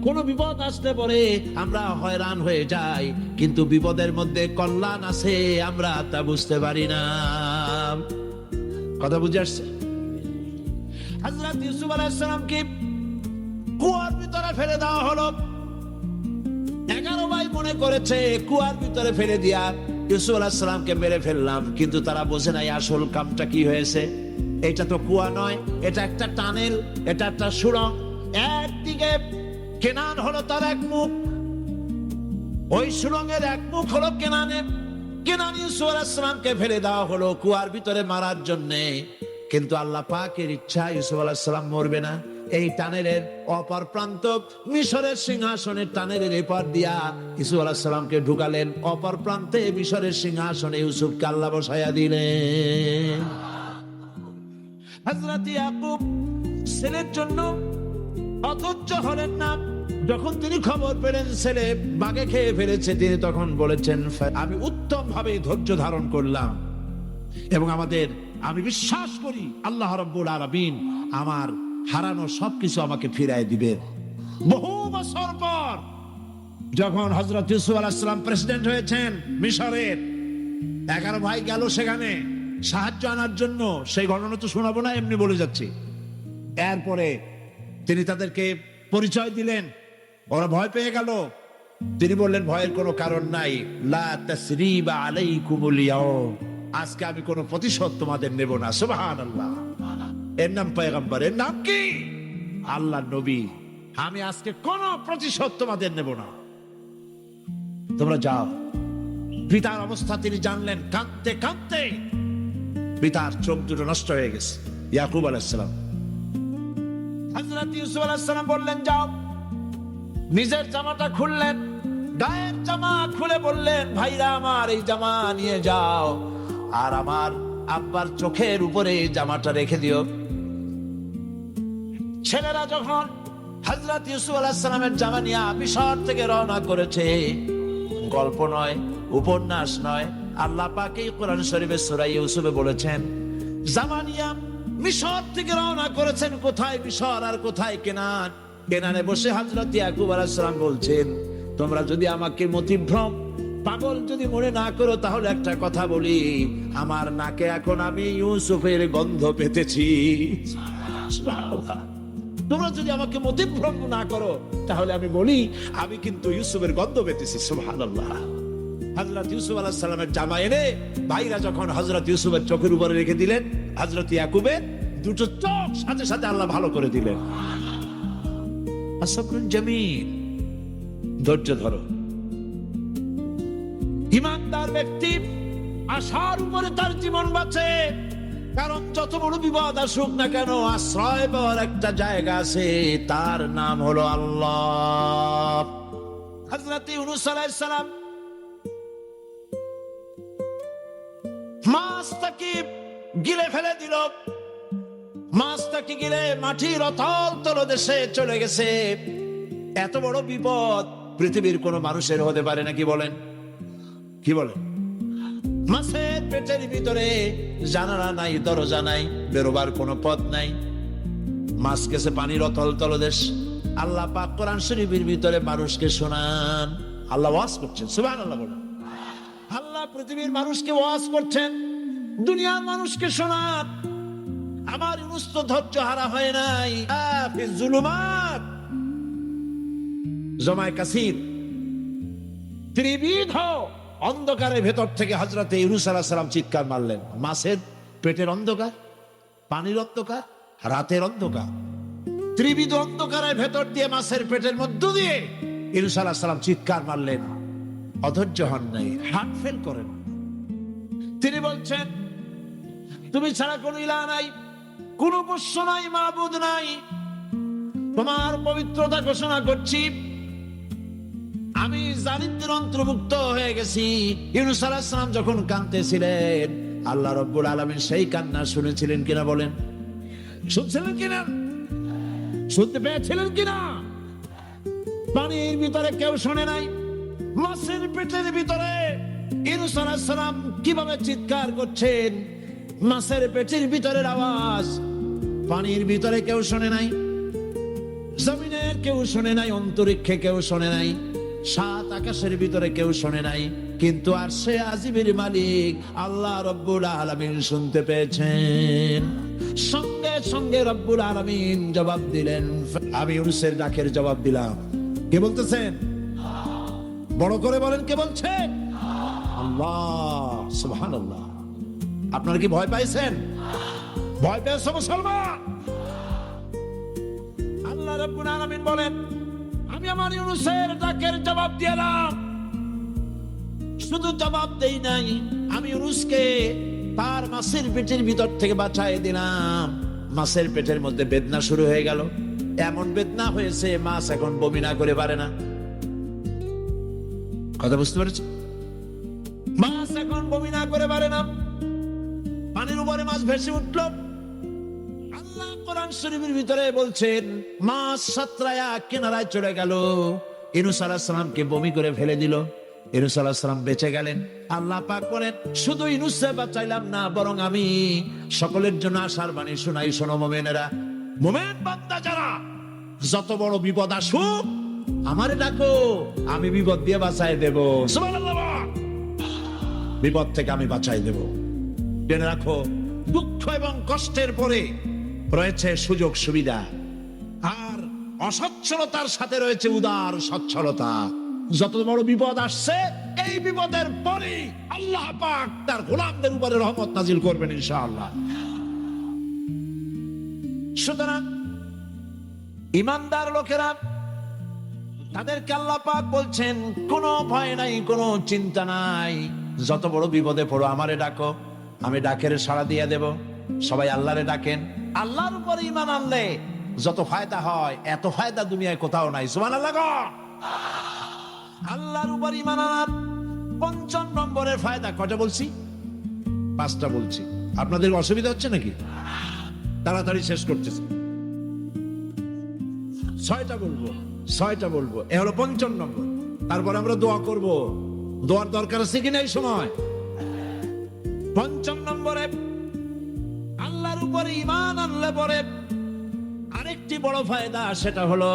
কোন বিপদ আসতে পরে আমরা হয়রান হয়ে যাই, কিন্তু বিপদের মধ্যে কল্যাণ আছে আমরা তা বুঝতে পারি না। কথা বুঝে আসছে? হযরত ইউসুফ আলাইহিস সালামকে কুয়ার ভিতরে ফেলে দেওয়া হলো। 11 ভাই মনে করেছে কুয়ার ভিতরে ফেলে দিয়া ইউসুফ আলাইহিস সালামকে মেরে ফেললাম, কিন্তু তারা বোঝে নাই আসল কামটা কি হয়েছে। এটা তো কুয়া নয়, এটা একটা টানেল, এটা একটা সুড়ঙ্গ। একদিকে কেনান হলো তার এক মুখ, ওই সুড়ঙ্গের এক মুখ হলো কেনানের। কেনান ইউসুফ আলাইহিস সালামকে ফেলে দেওয়া হলো কুয়ার ভিতরে মারার জন্যে, কিন্তু আল্লাহ পাকের ইচ্ছা ইউসুফ আলাইহিস সালাম মরবে না। এই টানেলের অপর প্রান্ত মিশরের সিংহাসনের টানেলের এপার দিয়া ইউসুফ আলাইহিস সালামকে ঢুকালেন, অপর প্রান্তে মিশরের সিংহাসনে ইউসুফকে আল্লাহ বসায়া দিলেন। হযরত ইয়াকুব ছেলের জন্য অধৈর্য হলেন না। যখন তিনি খবর পেলেন ছেলে বাঘে খেয়ে ফেলেছে, তিনি তখন বলেছেন, আমি উত্তম ভাবে ধৈর্য ধারণ করলাম এবং আমি বিশ্বাস করি আল্লাহ রাব্বুল আলামিন আমার হারানো সবকিছু আমাকে ফিরায় দিবেন। বহু বছর পর যখন হযরত ইউসুফ আলাইহিস সালাম প্রেসিডেন্ট হয়েছেন মিশরের, 11 ভাই গেল সেখানে সাহায্য আনার জন্য। সেই ঘটনা তো শোনাবো না, এমনি বলে যাচ্ছি। এরপরে তিনি তাদেরকে পরিচয় দিলেন, ওরা ভয় পেয়ে গেল। তিনি বললেন, ভয়ের কোনো কারণ নাই, লা তাসরিবা আলাইকুমুল ইয়াউম, আজকে আমি কোনো প্রতিশোধ তোমাদের নেব না। সুবহানাল্লাহ। এর নাম পয়গম্বর, এর নাম কি? আল্লাহর নবী। আমি আজকে কোনো প্রতিশোধ তোমাদের নেব না, তোমরা যাও। পিতার অবস্থা তিনি জানলেন, কাঁদতে কাঁদতে পিতার চোখ দুটো নষ্ট হয়ে গেছে। ইয়াকুব আলাইহিস সালাম, হযরত ইউসুফ আলাইহিস সালাম বললেন, যাও। নিজের জামাটা খুললেন, গায়ের জামা খুলে বললেন, ভাইরা আমার এই জামা নিয়ে যাও, আর আমার আব্বার চোখের উপরে এই জামাটা রেখে দিও। ছেলেরা যখন হযরত ইউসুফ আলাইহিস সালামের জামা নিয়ে মিশর থেকে রওনা করেছে, গল্প নয়, উপন্যাস নয়, আল্লাহ পাক এই কোরআন শরীফের সূরা ইউসুফে বলেছেন, জামা নিয়ে মিশর থেকে রওনা করেছেন। কোথায় মিশর আর কোথায় কেনান? কেনানে বসে হযরত ইয়াকুব আলাইহিস সালাম বলছেন, তোমরা যদি আমাকে মতিভ্রম পাগল যদি মনে না করো, তাহলে একটা কথা বলি, আমার নাকে এখন আমি ইউসুফের গন্ধ পেতেছি। তোমরা যদি আমাকে মতিভ্রম না করো, তাহলে আমি বলি আমি কিন্তু ইউসুফের গন্ধ পেতেছি। সুবহানাল্লাহ। হযরত ইউসুফ আলাইহিস সালামের জামা এনে ভাইরা যখন হযরত ইউসুফের চোখের উপরে রেখে দিলেন, হযরত ইয়াকুবের দুটো চোখ সাথে সাথে আল্লাহ ভালো করে দিলেন। আসবরুন জামিল, ধৈর্য ধরো। ইমানদার ব্যক্তি আশার উপরে তার জীবন বাঁচে, কারণ যত বড় বিপদ আসুক না কেন, আশ্রয় পাওয়ার একটা জায়গা আছে, তার নাম হলো আল্লাহ। হযরত ইউনূস আলাইহিস সালাম মাছটাকে গিলে ফেলে দিল, মাছটাকে গিলে মাটির অতল তলদেশে চলে গেছে। এত বড় বিপদ পৃথিবীর কোন মানুষের হতে পারে না, কি বলেন? কি বলেন? মাছের পেটের ভিতরে জানালা নাই, দরজা নাই, বেরোবার কোনো পথ নাই, মাছ গেছে পানির অতল তলদেশ। আল্লাহ পাক কোরআন শরীফের ভিতরে মানুষকে শোনান, আল্লাহ ওয়াজ করছেন। সুবহানাল্লাহ বলেন। আল্লাহ পৃথিবীর মানুষকে ওয়াজ করছেন, দুনিয়ার মানুষকে শোনান। আমার ইউনূস তো ধৈর্য হারা হয় নাই। ফিজ জুলুমাত জমায় কাসির, ত্রিবিধ অন্ধকারের ভেতর থেকে হযরত ইউনূস আলাইহিস সালাম চিৎকার মারলেন। মাছের পেটের অন্ধকার, পানির অন্ধকার, রাতের অন্ধকার, ত্রিবিধ অন্ধকারের ভেতর দিয়ে মাছের পেটের মধ্য দিয়ে ইউনূস আলাইহিস সালাম চিৎকার মারলেন। অধৈর্য হন নাই, হার্ট ফেল করেন। তিনি বলছেন, তুমি ছাড়া কোনো ইলাহ নাই, কোনো পোষ্য নাই, মাবুদ নাই, তোমার পবিত্রতা ঘোষণা করছি। আমি জালিমদের অন্তর্ভুক্ত হয়ে গেছি। ইউনূস আলাইহিস সালাম যখন কাঁদতেছিলেন, আল্লাহ রাব্বুল আলামিন সেই কান্না শুনেছিলেন কিনা বলেন? শুনছিলেন কিনা? শুনতে পেয়েছিলেন কিনা? পানির ভিতরে কেউ শোনে নাই, মাছের পেটের ভিতরে ইউনূস আলাইহিস সালাম কিভাবে চিৎকার করছেন, মাছের পেটের ভিতরের আওয়াজ পানির ভিতরে কেউ শোনে নাই। জমিনের কেউ শোনে নাই, অন্তরিক্ষে কেউ শোনে নাই, সাত আকাশের ভিতরে কেউ শোনে নাই, কিন্তু আরশে আজিমের মালিক আল্লাহ রব্বুল আলামিন শুনতে পেয়েছেন। সঙ্গে সঙ্গে রব্বুল আলামিন জবাব দিলেন। আমি ইউনূসের ডাকের জবাব দিলাম। কে বলতেছেন? বড় করে বলেন, কে বলছেন? আল্লাহ, সুবহানাল্লাহ। আপনারা কি ভয় পাইছেন? ভয় পেয়েছো মুসলমান? আল্লাহ রাব্বুল আলামিন বলেন, আমি আমার ইউনূসের ডাকের জবাব দিলাম। শুধু জবাব দেই নাই, আমি ইউনূসকে তার মাছের পেটের ভিতর থেকে বাঁচাই দিলাম। মাছের পেটের মধ্যে বেদনা শুরু হয়ে গেল। এমন বেদনা হয়েছে মাছ এখন বমি না করে পারে না। কথা বুঝতে পেরেছ? মাছ এখন বমি না করে পারে না। পানির উপরে মাছ ভেসে উঠল। আল্লাহ কোরআন শরীফের ভিতরে বলছেন, মাছ সাতরায়া কিনারায় চলে গেল। ইউনূস আলাইহিস সালামকে বমি করে ফেলে দিল। ইউনূস আলাইহিস সালাম বেঁচে গেলেন। আল্লাহ পাক বলেন, শুধু ইউনূসকে বাঁচাইলাম না, বরং আমি সকলের জন্য আশার বাণী শোনাই। শোনো মুমিনেরা, মুমিন বান্দা যারা, যত বড় বিপদ আসুক আমারে ডাকো, আমি বিপদ দিয়ে বাঁচাই দেব। সুবহানাল্লাহ। বিপদ থেকে আমি বাঁচাই দেব। জেনে রাখো, দুঃখ এবং কষ্টের পরে রয়েছে সুযোগ সুবিধা, আর অসচ্ছলতার সাথে রয়েছে উদার সচ্ছলতা। যত বড় বিপদ আসছে, এই বিপদের পরে আল্লাহ পাক তার গোলামদের উপরে রহমত নাজিল করবেন ইনশাআল্লাহ। সুতরাং ঈমানদার লোকেরা, তাদেরকে আল্লাহ পাক বলছেন, কোনো ভয় নাই, কোনো চিন্তা নাই। যত বড় বিপদে পড়ো আমারে ডাকো, আমি ডাকের সাড়া দিয়ে দেব। সবাই আল্লাহরে ডাকেন। আল্লাহর উপর ঈমান আনলে যত ফায়দা হয়, এত ফায়দা দুনিয়ায় কোথাও নাই। সুবহানাল্লাহ। আল্লাহর উপর ঈমান আনার ৫ম নম্বরের ফায়দা কয়টা বলছি? 5টা বলছি। আপনাদের অসুবিধা হচ্ছে নাকি? তাড়াতাড়ি শেষ করতেছি। 6টা বলবো, 6টা বলবো। এ হলো ৫ম নম্বর। তারপর আমরা দোয়া করব। দোয়ার দরকার আছে কিনা এই সময়? ৫ম নম্বরে আল্লাহর উপরে ঈমান আনলে পরে আরেকটি বড় ফায়দা, সেটা হলো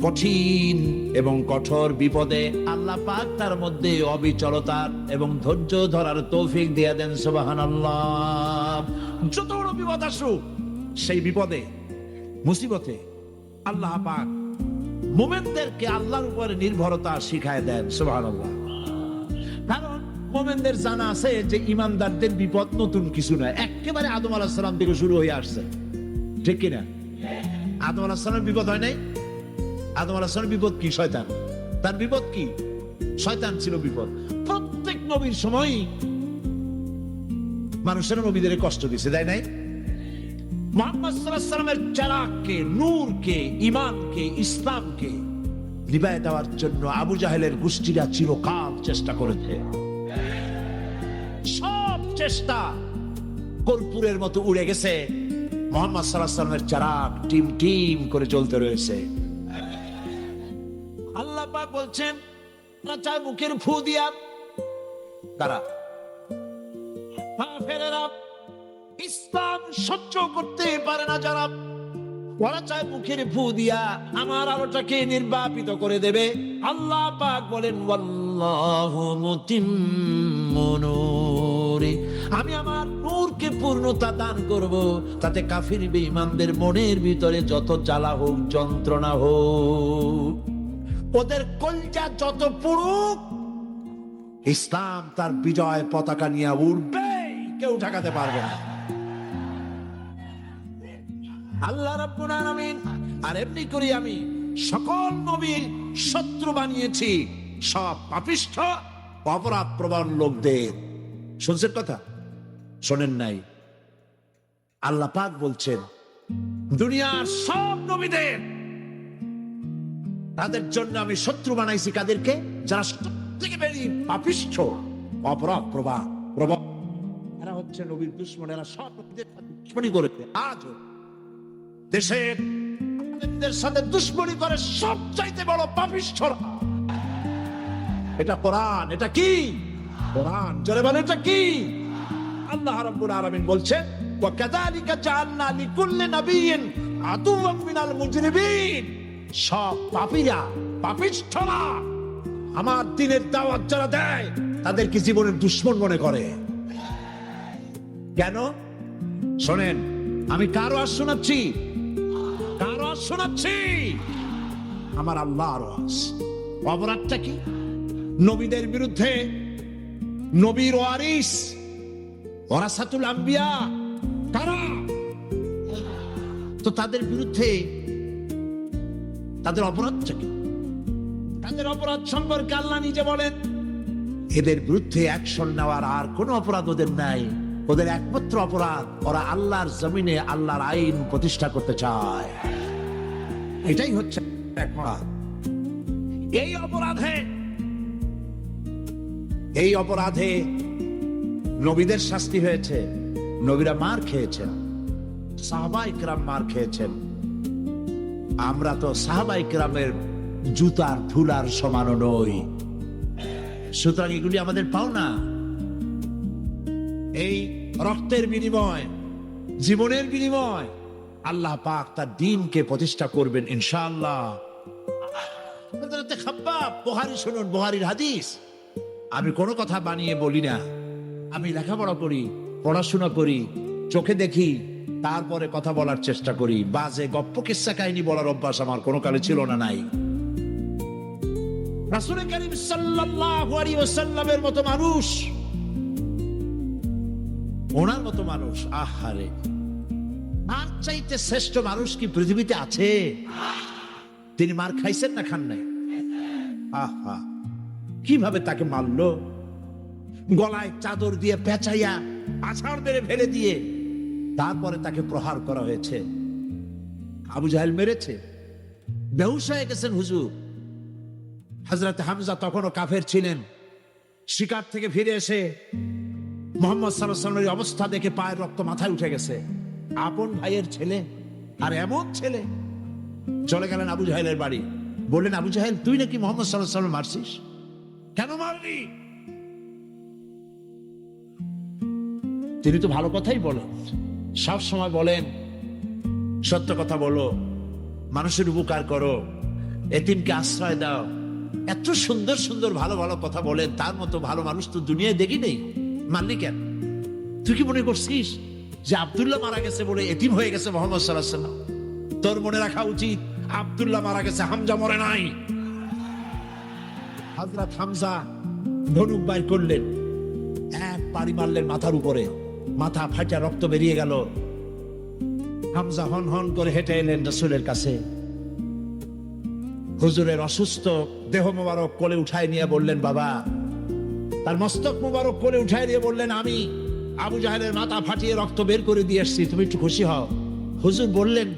কঠিন এবং কঠোর বিপদে আল্লাহ পাক তার মধ্যে অবিচলতার এবং ধৈর্য ধরার তৌফিক দিয়ে দেন। সুবহানাল্লাহ। যত বড় বিপদ আসুক, সেই বিপদে মুসিবতে আল্লাহ পাক মুমিনদেরকে আল্লাহর উপরে নির্ভরতা শিখায় দেন। সুবহানাল্লাহ। কারণ মুমিনদের জানা আছে যে ঈমানদারদের বিপদ নতুন কিছু নয়, একেবারে আদম আলাইহিস সালাম থেকে শুরু হয়ে আসছে। ঠিক কিনা? আদম আলাইহিস সালামের বিপদ হয় নাই? আদম আলাইহিস সালামের বিপদ কি? শয়তান। তার বিপদ কি? শয়তান ছিল বিপদ। প্রত্যেক নবীর সময় মানুষের নবীদের কষ্ট দিয়েছে, তাই নাই? মুহাম্মদ সাল্লাল্লাহু আলাইহি সাল্লামের চেরাগকে, নূরকে, ঈমানকে, ইসলামকে নিভায়ে দেওয়ার জন্য আবু জাহেলের গোষ্ঠীরা চিরকাল চেষ্টা করেছে। সব চেষ্টা কর্পূরের মতো উড়ে গেছে। মুহাম্মদ সাল্লাল্লাহু আলাইহি সাল্লামের চেরাগ টিম টিম করে জ্বলতে রয়েছে। আল্লাহ পাক বলছেন, চায় মুখের ফু দিয়া তারা কাফেররা ইসলাম সহ্য করতে পারে না যারা, ওরা চায় মুখের ফু দিয়া আমার আলোটাকে নির্বাপিত করে দেবে। আল্লাহ পাক বলেন, ওয়াল্লাহু মুতিম্মু নূরি, আমি আমার নূরকে পূর্ণতা দান করব। তাতে কাফির বেঈমানদের মনের ভিতরে যত জ্বালা হোক, যন্ত্রণা হোক, ওদের কলজা যত পুড়ুক, ইসলাম তার বিজয় পতাকা নিয়ে উঠবে, কেউ ঠেকাতে পারবে না। আল্লাহ রাব্বুল আলামিন আর এমনি করে আমি সকল নবীর শত্রু বানিয়েছি, সব পাপিষ্ঠ অপরাধ প্রবণ লোকদের। শুনছেন কথা? শোনেন নাই? আল্লাহ পাক বলছেন, দুনিয়ার সব নবীদের তাদের জন্য আমি শত্রু বানাইছি। কাদেরকে? যারা সবথেকে বেশি পাপিষ্ঠ, অপরাধ প্রবণ। এরা হচ্ছে নবীর দুশমন। এরা সব নবীদের সাথে দুশমনি করেছে। আজও দেশের সাথে দুশমনি করে সবচাইতে বড় পাপিষ্ঠরা। এটা কোরআন। এটা কি? কোরআন। জোরে বলেন, এটা কি? আল্লাহ রাব্বুল আলামিন বলছেন, ওয়া কাযালিকা জাআলনা লিকুল্লি নাবিয়্যিন আদুওয়াম মিনাল মুজরিমিন, সব পাপীরা, পাপিষ্ঠরা আমার দ্বীনের দাওয়াত যারা দেয় তাদেরকে জীবনের দুশমন মনে করে। কেন? শোনেন, আমি কার ওয়াজ শোনাচ্ছি? কার ওয়াজ শোনাচ্ছি? আমার আল্লাহর ওয়াজ। অপরাধটা কি? নবীদের বিরুদ্ধে, নবীর ওয়ারিস ওয়ারাসাতুল আম্বিয়া কারা, তো তাদের বিরুদ্ধে তাদের অপরাধটা কি? তাদের অপরাধ সম্পর্কে আল্লাহ নিজে বলেন, এদের বিরুদ্ধে অ্যাকশন নেওয়ার আর কোনো অপরাধ ওদের নাই। ওদের একমাত্র অপরাধ, ওরা আল্লাহর জমিনে আল্লাহর আইন প্রতিষ্ঠা করতে চায়। এটাই হচ্ছে অপরাধ। এই অপরাধে নবীদের শাস্তি হয়েছে, নবীরা মার খেয়েছেন, সাহাবায়ে কেরাম মার খেয়েছেন। আমরা তো সাহাবায়ে কেরামের জুতার ধুলার সমানও নই, সুতরাং এগুলি আমাদের পাওনা। এই রক্তের বিনিময়, জীবনের বিনিময় আল্লাহ পাক তার দ্বীনকে প্রতিষ্ঠা করবেন ইনশাআল্লাহ। খাব্বাব, বুখারী শুনুন, বুখারীর হাদিস। আমি কোনো কথা বানিয়ে বলি না, আমি লেখাপড়া করি, পড়াশোনা করি, চোখে দেখি, তারপরে কথা বলার চেষ্টা করি। বাজে গপ্প কিস্সা কাহিনী বলার অভ্যাস আমার কোনো কালে ছিল না, নাই। রাসূল কারীম সাল্লাল্লাহু আলাইহি ওয়াসাল্লামের মতো মানুষ, ওনার মতো মানুষ, আহারে, আর চাইতে শ্রেষ্ঠ মানুষ কি পৃথিবীতে আছে? তিনি মার খাইছেন না খান নাই? আহা, কিভাবে তাকে মারলো! গলায় চাদর দিয়ে পেঁচাইয়া আছাড় মেরে ফেলে দিয়ে তারপরে তাকে প্রহার করা হয়েছে। আবু জাহেল মেরেছে, বেহুশ হয়ে গেছেন হুজুর। হযরত হামজা তখনও কাফের ছিলেন। শিকার থেকে ফিরে এসে মুহাম্মদ সাল্লাল্লাহু আলাইহি ওয়াসাল্লামের অবস্থা দেখে পায়ের রক্ত মাথায় উঠে গেছে। আপন ভাইয়ের ছেলে, আর এমন ছেলে। চলে গেলেন আবু জাহেলের বাড়ি, বললেন, আবু জাহেল, তুই নাকি মুহাম্মদ সাল্লাল্লাহু আলাইহি ওয়াসাল্লাম মারছিস, কেন মারলি? তিনি তো ভালো কথাই বলেন, সব সময় বলেন সত্য কথা বলো, মানুষের উপকার করো, এতিমকে আশ্রয় দাও। এত সুন্দর সুন্দর ভালো ভালো কথা বলেন, তার মতো ভালো মানুষ তো দুনিয়ায় দেখি নেই। মারলি কেন? তুই কি মনে করছিস যে আব্দুল্লাহ মারা গেছে বলে এতিম হয়ে গেছে মুহাম্মদ সাল্লাল্লাহু আলাইহি ওয়াসাল্লাম? তোর মনে রাখা উচিত, আব্দুল্লাহ মারা গেছে, হামজা মরে নাই। হযরত হামজা ধনুক বাইর করলেন, এক পাড়ি মারলেন মাথার উপরে, মাথা ফাটা রক্ত বেরিয়ে গেল। হামজা হন হন করে হেঁটে এলেন রাসূলের কাছে। হুজুরের অসুস্থ দেহ মোবারক কোলে উঠায় নিয়ে বললেন, বাবা। তার মস্তক মোবারক কোলে উঠায় নিয়ে বললেন, আমি আবু জাহেলের মাথা ফাটিয়ে রক্ত বের করে দিয়ে এসেছি, তুমি একটু খুশি হও। হুজুর বললেন,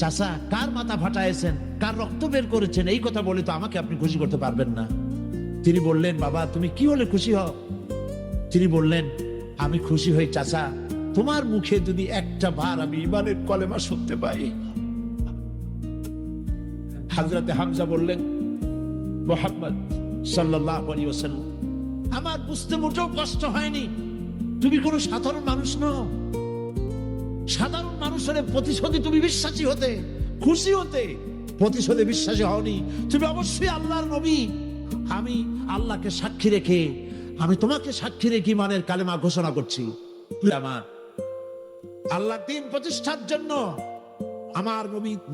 চাচা, কার মাথা ফাটাইছেন, কার রক্ত বের করেছেন, এই কথা বলে তো আমাকে আপনি খুশি করতে পারবেন না। তিনি বললেন, বাবা, তুমি কি হলে খুশি হও? তিনি বললেন, আমি খুশি হই চাচা, তোমার মুখে যদি একটা বার আমি ঈমানের কলেমা শুনতে পাই। হযরতে হামজা বললেন, মুহাম্মদ সাল্লাল্লাহু আলাইহি ওয়াসাল্লাম, আমার বুঝতে মোটেও কষ্ট হয়নি, তুমি কোনো সাধারণ মানুষ নও। সাধারণ মানুষের প্রতিশোধে তুমি বিশ্বাসী হতে, খুশি হতে, প্রতিশোধে বিশ্বাসী হওনি। তুমি অবশ্যই আল্লাহর নবী। আমি আল্লাহকে সাক্ষী রেখে, আমি তোমাকে সাক্ষী রেখে ঈমানের কালেমা ঘোষণা করছি। আমার আল্লাহর দ্বীন প্রতিষ্ঠার জন্য আমার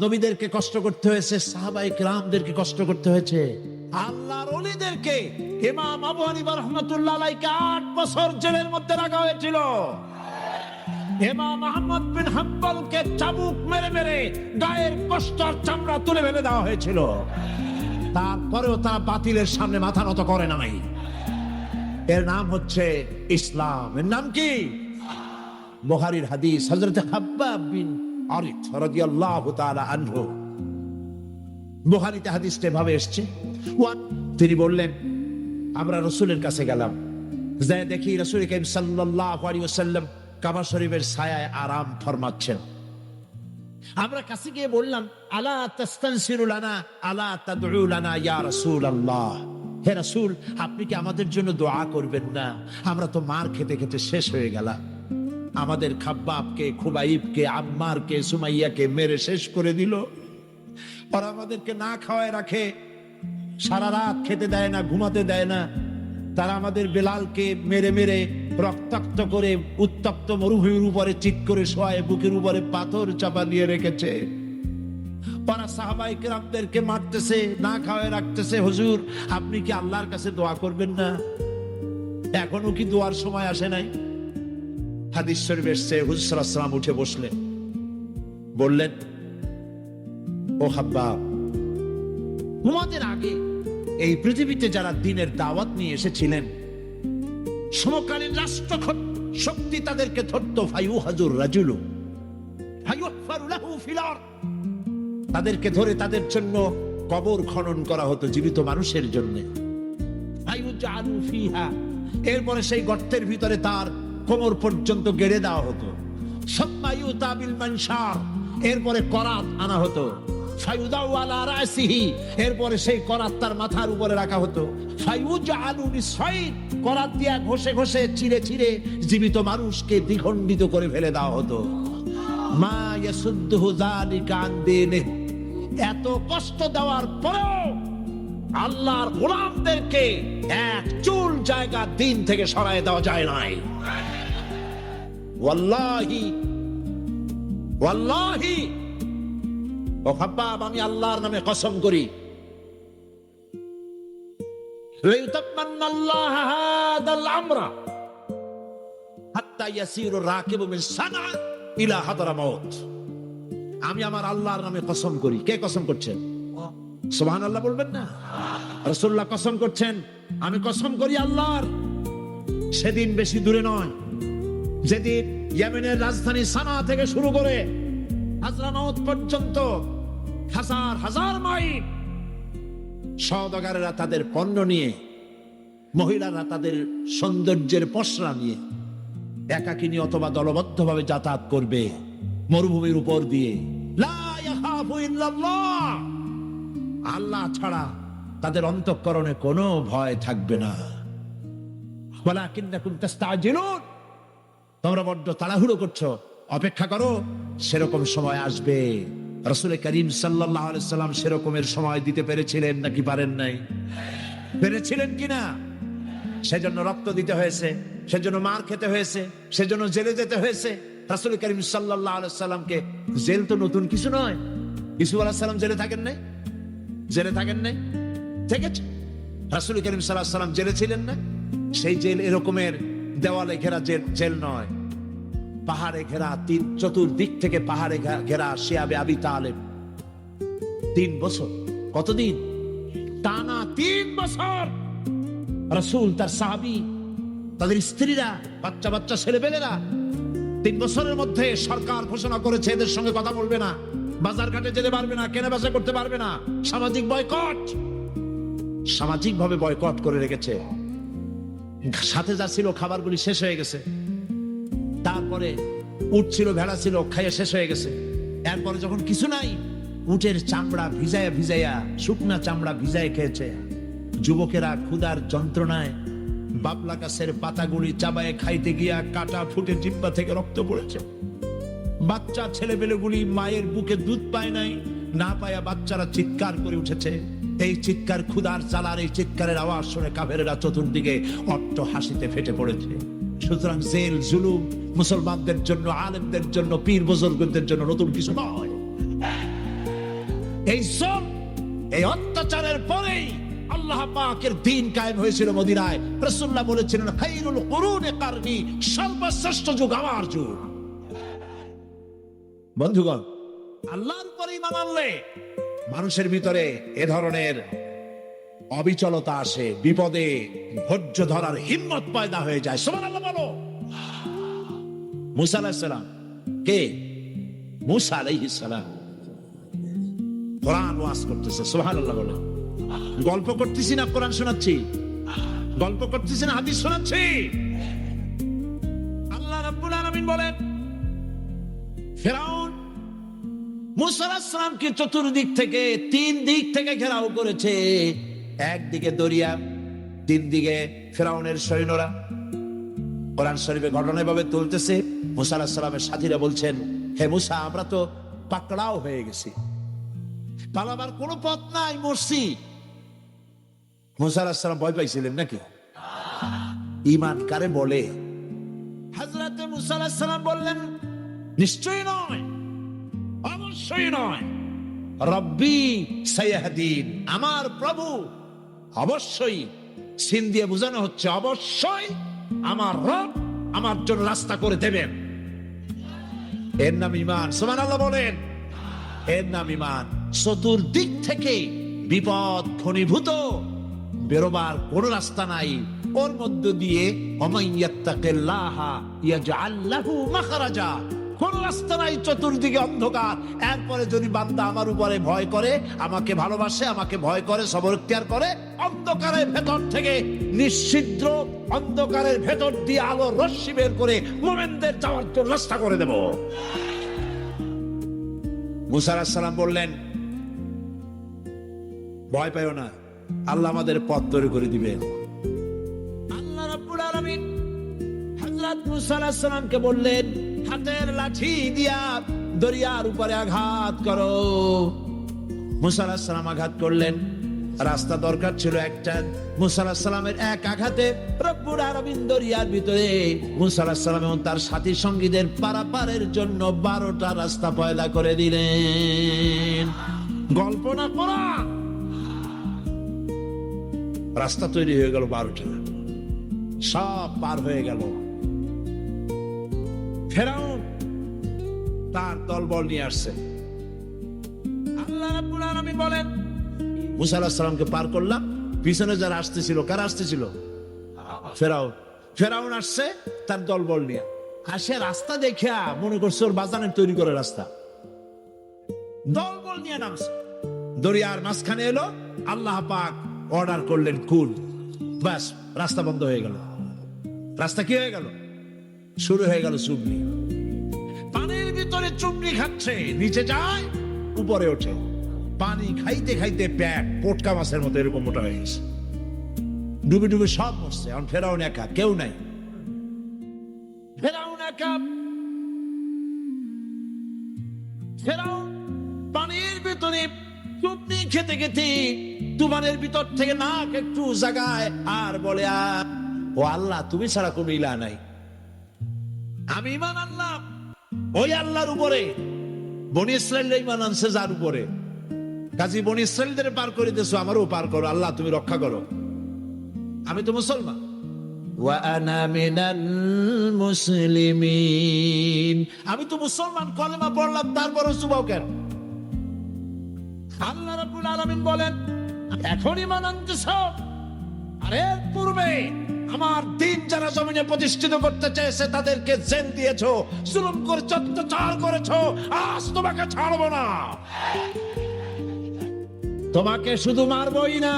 নবীদেরকে কষ্ট করতে হয়েছে, সাহাবায়ে কেরামদেরকে কষ্ট করতে হয়েছে, আল্লাহর ওলিদেরকে। ইমাম আবু হানিফা রাহমাতুল্লাহ আলাইহি 8 বছর জেলের মধ্যে রাখা হয়েছিল। ইমাম আহমদ বিন হাম্বলকে চাবুক মেরে মেরে গায়ের কষ্ট আর চামড়া তুলে ফেলে দেওয়া হয়েছিল। তারপরেও তারা বাতিলের সামনে মাথা নত করে নাই। এর নাম হচ্ছে ইসলাম। এর নাম কি? বুখারীর হাদিস, হযরত খাব্বাব বিন আরিত রাদিয়াল্লাহু তাআলা আনহু। বুখারীতে হাদিসটা ভাবে এসেছে। তিনি বললেন, আমরা রাসূলের কাছে গেলাম, যাই দেখি রাসূল কারীম সাল্লাল্লাহু আলাইহি ওয়াসাল্লাম কাবা শরীফের ছায়ায় আরাম ফরমাচ্ছেন। আমরা কাছে গিয়ে বললাম, আলা তাস্তানসিরু লানা আলা তাদউ লানা ইয়া রাসূলুল্লাহ, হে রাসূল, আপনি কি আমাদের জন্য দোয়া করবেন না? আমরা তো মার খেতে খেতে শেষ হয়ে গেলাম। আমাদের খাব্বাবকে, খুবাইবকে, আম্মারকে, সুমাইয়াকে মেরে শেষ করে দিল। ওরা আমাদেরকে না খাওয়ায় রাখে, সারা রাত খেতে দেয় না, ঘুমাতে দেয় না। তারা আমাদের বেলালকে মেরে মেরে রক্তাক্ত করে উত্তপ্ত মরুভূমির উপরে চিৎ করে শোয়ায়, বুকের উপরে পাথর চাপা দিয়ে রেখেছে। ওরা সাহাবায়ে কেরামদেরকে মারতেছে, না খাওয়ায় রাখতেছে। হুজুর, আপনি কি আল্লাহর কাছে দোয়া করবেন না? এখনো কি দোয়ার সময় আসে নাই? হাদিস শরীফে এসেছে, হুজুর সাল্লাল্লাহু আলাইহি ওয়াসাল্লাম উঠে বসলেন, বললেন, ও হাব্বাব, তোমাদের আগে এই পৃথিবীতে যারা দ্বীনের দাওয়াত নিয়ে এসেছিলেন, সমকালীন রাষ্ট্র শক্তি তাদেরকে ধরতো, ফায়ুহাজুর রাজুলু ফায়ুহফারু লাহু ফিল আরদ, তাদেরকে ধরে তাদের জন্য কবর খনন করা হতো জীবিত মানুষের জন্য। ফায়ুজআলু ফিহা, এরপরে সেই গর্তের ভিতরে তার কোমর পর্যন্ত গেড়ে দেওয়া হতো। সুম্মা ইউতা বিল মানশার, এরপরে করাত আনা হতো। ফায়ুদাউ আলা রাসিহি, এরপরে সেই করাত তার মাথার উপরে রাখা হতো। ফায়ুজআলু বিসাইদ, করাত দিয়া ঘষে ঘষে চিরে চিরে জীবিত মানুষকে দ্বিখণ্ডিত করে ফেলে দেওয়া হতো। মা ইয়াসুদ্দুহু যালিকা আন দীনিহি, এত কষ্ট দেওয়ার পরেও আল্লাহর গোলামদেরকে এক চুল জায়গা দিন থেকে সরায় দেওয়া যায় নাই। ওয়াল্লাহি ওয়াল্লাহি, ও হাব্বাব, আমি আল্লাহর নামে কসম করি, লাইউতাম্মান্নাল্লাহ হাদাল আমরা হাত্তা ইয়াসিরু রাকিবু মিন সানআ ইলা হাদরামাউত। আমি আমার আল্লাহর নামে কসম করি। কে কসম করছেন? সুবহানাল্লাহ বলবেন না? রাসূলুল্লাহ কসম করছেন, আমি কসম করি আল্লাহর, সেদিন বেশি দূরে নয় যেদিন ইয়েমেনের রাজধানী সানা থেকে শুরু করে হাজরামাউত পর্যন্ত হাজার হাজার মাইল সওদাগরেরা তাদের পণ্য নিয়ে, মহিলারা তাদের সৌন্দর্যের পসরা নিয়ে একাকিনী অথবা দলবদ্ধভাবে যাতায়াত করবে মরুভূমির উপর দিয়ে। লা ইয়াখাফু ইল্লাল্লাহ, আল্লাহ ছাড়া তাদের অন্তঃকরণে কোনো ভয় থাকবে না। ওয়ালাকিন্নাকুম তাস্তাজিলুন, তোমরা বড্ড তাড়াহুড়ো করছো, অপেক্ষা করো, সেরকম সময় আসবে। রাসূল করিম সাল্লাল্লাহু আলাইহি সাল্লাম সেরকমের সময় দিতে পেরেছিলেন নাকি পারেন নাই? পেরেছিলেন কিনা? সেজন্য রক্ত দিতে হয়েছে, সেজন্য মার খেতে হয়েছে, সেজন্য জেলে যেতে হয়েছে। রাসূল করিম সাল্লাল্লাহু আলাইহি সাল্লামকে, জেল তো নতুন কিছু নয়। ইউসুফ আলাইহিস সালাম জেলে থাকেন নাই? জেলে থাকেন নাই? থেকেছে। রাসূল করিম সাল্লাল্লাহু আলাইহি সাল্লাম জেলে ছিলেন না? সেই জেল এরকমের দেওয়ালে ঘেরা জেল নয়, পাহাড়ে ঘেরা, চতুর্দিক থেকে পাহাড়ে ঘেরা শিয়াবে আবি তালেব। 3 বছর, কতদিন? টানা 3 বছর রাসূল, তার সাহাবী, তাদের স্ত্রীরা, বাচ্চা বাচ্চা ছেলেপেলেরা 3 বছরের মধ্যে সরকার ঘোষণা করেছে এদের সঙ্গে কথা বলবে না, বাজার ঘাটে যেতে পারবে না, কেনা বেচা করতে পারবে না, সামাজিক বয়কট। সামাজিক ভাবে বয়কট করে রেখেছে। সাথে যা ছিল খাবারগুলি শেষ হয়ে গেছে। তারপরে উট ছিল, ভেড়া ছিল, খাইয়ে শেষ হয়ে গেছে। এরপরে যখন কিছু নাই, উটের চামড়া ভিজাইয়া ভিজাইয়া, শুকনা চামড়া ভিজায় খেয়েছে। যুবকেরা ক্ষুধার যন্ত্রণায় বাবলা গাছের পাতাগুলি চাবায়ে খাইতে গিয়া কাটা ফুটে জিহ্বা থেকে রক্ত পড়েছে। বাচ্চা ছেলেপেলেগুলি মায়ের বুকে দুধ পায় নাই, না পায়া বাচ্চারা চিৎকার করে উঠেছে। এই চিৎকার, ক্ষুধার জ্বালার এই চিৎকারের আওয়াজ শুনে কাফেরেরা চতুর্দিকে অট্ট হাসিতে ফেটে পড়েছে। সুতরাং জেল জুলুম মুসলমানদের জন্য, আলেমদের জন্য, পীর বুজুর্গদের জন্য নতুন কিছু নয়। এই সব, এই অত্যাচারের পরেই আল্লাহ পাকের দ্বীন কায়েম হয়েছিল মদিনায়। রাসূলুল্লাহ বলেছিলেন, খায়রুল কুরুনি কারনি, সর্বশ্রেষ্ঠ যুগ আমার যুগ। বন্ধুগণ, আল্লাহর উপর ঈমান আনলে মানুষের ভিতরে এ ধরনের অবিচলতা আসে, বিপদে ধৈর্য ধরার হিম্মত পয়দা হয়ে যায়। সুবহানাল্লাহ বলো। মুসা আলাইহিস সালাম কে? মুসা আলাইহিস সালাম কোরআন ওয়াজ করতেছে। সুবহানাল্লাহ বলো। গল্প করতেছি না কোরআন শোনাচ্ছি? গল্প করতেছি না হাদিস শোনাচ্ছি? আল্লাহ রাব্বুল আলামিন বলেন, ফিরআউন মুসা আলাইহিস সালামকে চতুর্দিক থেকে, 3 দিক থেকে ঘেরাও করেছে। একদিকে দরিয়া, 3 দিকে ফিরআউনের সৈন্যরা। কোরআন শরীফে ঘটনা এভাবে তুলতেছে, মুসা আলাইহিস সালামের সাথীরা বলছেন, হে মুসা, আমরা তো পাকড়াও হয়ে গেছি, পালাবার কোনো পথ নাই, মরছি। মুসা আলাইহিস সালাম ভয় পাইছিলেন নাকি? ঈমান কারে বলে? হযরতে মুসা আলাইহিস সালাম বললেন, নিশ্চয়ই নয়, অবশ্যই নয়। রব্বি সাইয়াহদিন, আমার প্রভু অবশ্যই, সিন দিয়ে বোঝানো হচ্ছে অবশ্যই আমার রব আমার জন্য রাস্তা করে দেবেন। এর নাম ঈমান। সুবহানাল্লাহ বলেন। এর নাম ঈমান। চতুর্দিক থেকে বিপদ ঘনীভূত, বেরোবার কোন রাস্তা নাই। ওর মধ্য দিয়ে ওমাইয়াত্তাকিল্লাহা ইয়াজআল লাহু মাখরাজা, কোন রাস্তা নাই, চতুর্দিকে অন্ধকার। এরপরে যদি বান্দা আমার উপরে ভয় করে, আমাকে ভালোবাসে, আমাকে ভয় করে, সবর ইখতিয়ার করে, অন্ধকারের ভেতর থেকে নিশ্চিদ্র অন্ধকারের ভেতর দিয়ে আলো রশ্মি বের করে মুমিনদের যাওয়ার জন্য রাস্তা করে দেব। মুসা আলাইহিস সালাম বললেন, ভয় পাইও না, আল্লাহ আমাদের পথ তৈরি করে দিবেন। আল্লাহ রাব্বুল আলামিন হযরত মুসা আলাইহিস সালামকে বললেন, হাতের লাঠি দিয়া দরিয়ার উপরে আঘাত করো। মুসা আলাইহিস সালাম আঘাত করলেন। রাস্তা দরকার ছিল একটা। মুসা আলাইহিস সালামের এক আঘাতে রব্বুল আলামিন দরিয়ার ভিতরে মুসা আলাইহিস সালাম এবং তার সাথী সঙ্গীদের পারাপারের জন্য 12টা রাস্তা পয়দা করে দিলেন। গল্প না করা, রাস্তা তৈরি হয়ে গেল 12টা, সব পার হয়ে গেল। ফেরাউন তার দলবল নিয়ে আসছে। আল্লাহ রাব্বুল আলামিন বলেন, মুসা আলাইহিস সালামকে পার করলাম, পিছনে যারা আসতেছিল, কারা আসতেছিল? ফেরাউন। ফেরাউন আসছে তার দলবল নিয়ে। আসে রাস্তা দেখিয়া মনে করছে ওর বাজানের তৈরি করে রাস্তা, দলবল নিয়ে নামছে। দরিয়ার মাঝখানে এলো, আল্লাহ পাক অর্ডার করলেন কুল, বাস রাস্তা বন্ধ হয়ে গেল। রাস্তা কি হয়ে গেল? শুরু হয়ে গেল চুবনি। পানির ভিতরে চুবনি খাচ্ছে, নিচে যায়, উপরে ওঠে। পানি খাইতে খাইতে পেট পটকা মাছের মতো এরকম মোটা হয়ে গেছে। ডুবে ডুবে সব মরছে। এখন ফেরাউন একা, কেউ নাই। ফেরাউন একা। ফেরাউন পানির ভিতরে চুবনি খেতে খেতে তুফানের ভিতর থেকে নাক একটু জাগায় আর বলে, ও আল্লাহ, তুমি ছাড়া কোনো ইলাহ নাই, আমি ঈমান আনলাম ওই আল্লাহর উপরে। বনি ইসরাইল ঈমান আনছে যার উপরে, কাজী বনি ইসরাইলদের পার করে দিয়েছো, আমারও পার করো, আল্লাহ তুমি রক্ষা করো, আমি তো মুসলমান। ওয়া আনা মিনাল মুসলিমিন, আমি তো মুসলমান, কলেমা পড়লাম, তারপরও চুবাও কেন? আল্লাহ রাব্বুল আলামিন বলেন, এখন ঈমান আনতেছো, আরে পূর্বে আমার দিন যারা জমিনে প্রতিষ্ঠিত করতে চেয়েছে তাদেরকে জেল দিয়েছো, জুলুম করেছো, অত্যাচার করেছো, আজ তোমাকে ছাড়বো না। তোমাকে শুধু মারবই না,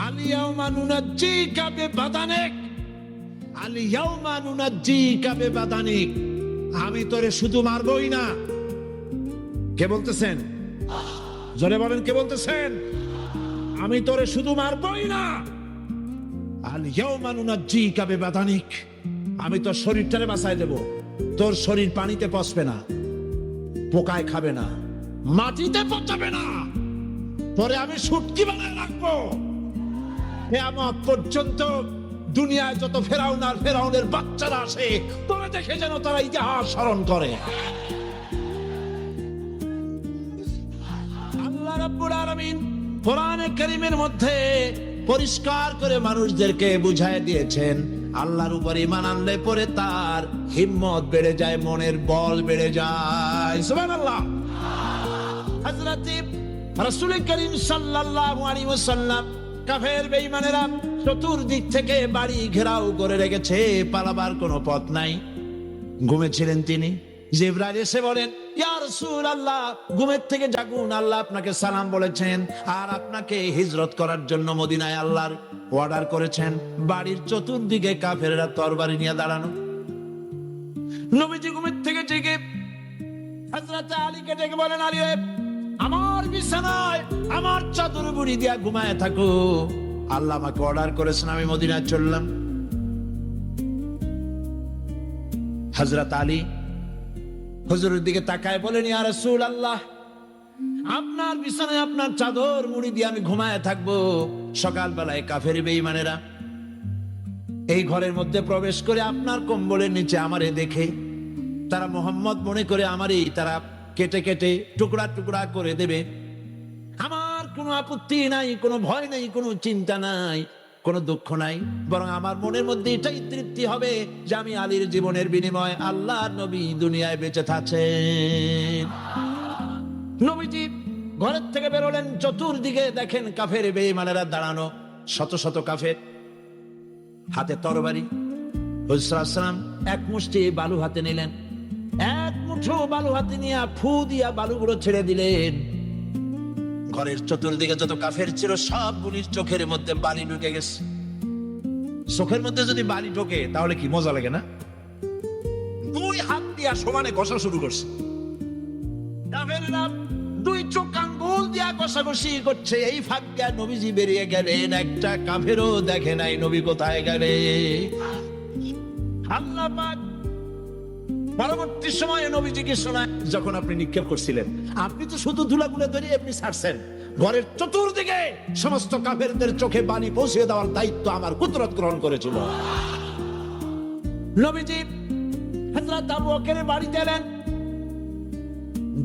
আলিয়াউমা নুনাজ্জিকা বিবাদানিক, আলিয়াউমা নুনাজ্জিকা বিবাদানিক, আমি তোরে শুধু মারবই না। কে বলতেছেন? জোরে বলেন, কে বলতেছেন? আমি তোরে শুধু মারবই না, আলিয়াউমা নুনাজ্জিকা বিবাদানিক, আমি তোর শরীরটারে বাঁচাই দেব। তোর শরীর পানিতে পচবে না, পোকায় খাবে না, মাটিতে পচাবে না, পরে আমি শুটকি বানায় রাখবো। কিয়ামত পর্যন্ত দুনিয়ায় যত ফেরাউন আর ফেরাউনের বাচ্চারা আসে, তোরা দেখে যেন তারা ইতিহাস স্মরণ করে। আল্লাহ রাব্বুল আলামিন কোরআনে কারীমের মধ্যে পরিষ্কার করে মানুষদেরকে বুঝায় দিয়েছেন, আল্লাহর উপর ঈমান আনলে পরে তার হিম্মত বেড়ে যায়, মনের বল বেড়ে যায়। সুবহানাল্লাহ। হযরত রাসূল করিম সাল্লাল্লাহু আলাইহি ওয়াসাল্লাম কাফের বেঈমানেরা চতুর্দিক থেকে বাড়ি ঘেরাও করে রেখেছে, পালাবার কোনো পথ নাই। ঘুমেছিলেন তিনি, জিবরাইল এসে বলেন, ইয়া রাসূলুল্লাহ, ঘুমের থেকে জাগুন, আল্লাহ আপনাকে সালাম বলেছেন আর আপনাকে হিজরত করার জন্য মদিনায় আল্লাহর অর্ডার করেছেন। বাড়ির চতুর্দিকে কাফেররা তরবারি নিয়ে দাঁড়ানো। নবীজি ঘুমের থেকে জেগে হযরত আলীকে ডেকে বলেন, আলী রে, আমার বিছানায় আমার চাদর মুড়ি দিয়া ঘুমায় থাকো, আল্লাহ আমাকে অর্ডার করেছেন, আমি মদিনায় চললাম। হযরত আলী হুজুরের দিকে তাকায় বলেন, ইয়া রাসূলুল্লাহ, আপনার বিছানায় আপনার চাদর মুড়ি দিয়ে আমি ঘুমায় থাকবো। সকালবেলায় কাফের বেঈমানেরা এই ঘরের মধ্যে প্রবেশ করে আপনার কম্বলের নিচে আমারে দেখে তারা মোহাম্মদ মনে করে আমারই তারা কেটে কেটে টুকরা টুকরা করে দেবে। আমার কোনো আপত্তি নাই, কোনো ভয় নাই, কোনো চিন্তা নাই, কোনো দুঃখ নাই, বরং আমার মনের মধ্যে এটাই তৃপ্তি হবে যে আমি আলীর জীবনের বিনিময়ে আল্লাহর নবী দুনিয়ায় বেঁচে থাকছেন। নবীজি ঘরের থেকে বেরোলেন, চতুর্দিকে দেখেন কাফের বেঈমানেরা দাঁড়ানো, শত শত কাফের, হাতে তরবারি। হুজুর সাল্লাল্লাহু আলাইহি ওয়াসাল্লাম এক মুষ্টি বালু হাতে নিলেন, এক মুঠো বালু হাতে নিয়ে ফু দিয়া বালুগুলো ছেড়ে দিলেন। ঘরের চতুর্দিকে যত কাফের ছিল সবগুলির চোখের মধ্যে বালি ঢুকে গেছে। চোখের মধ্যে যদি বালি ঢোকে তাহলে কি মজা লাগে না? দুই হাত দিয়া সমানে ঘষা শুরু করছে কাফেররা, দুই চোখ আঙ্গুল দিয়া ঘষাঘষি করছে। এই ফাঁকা নবীজি বেরিয়ে গেলেন, একটা কাফেরও দেখে নাই নবী কোথায় গেলে। আল্লাহ পাক পরবর্তী সময়ে নবীজিকে শোনায়, যখন আপনি নিক্ষেপ করছিলেন আপনি তো শুধু ধুলাগুলো ধরে আপনি ছাড়ছেন, ঘরের চতুর্দিকে সমস্ত কাফেরদের চোখে বালি পৌঁছে দেওয়ার দায়িত্ব আমার কুদরত গ্রহণ করেছিল। নবীজি হযরত আবু বকরের বাড়িতে এলেন,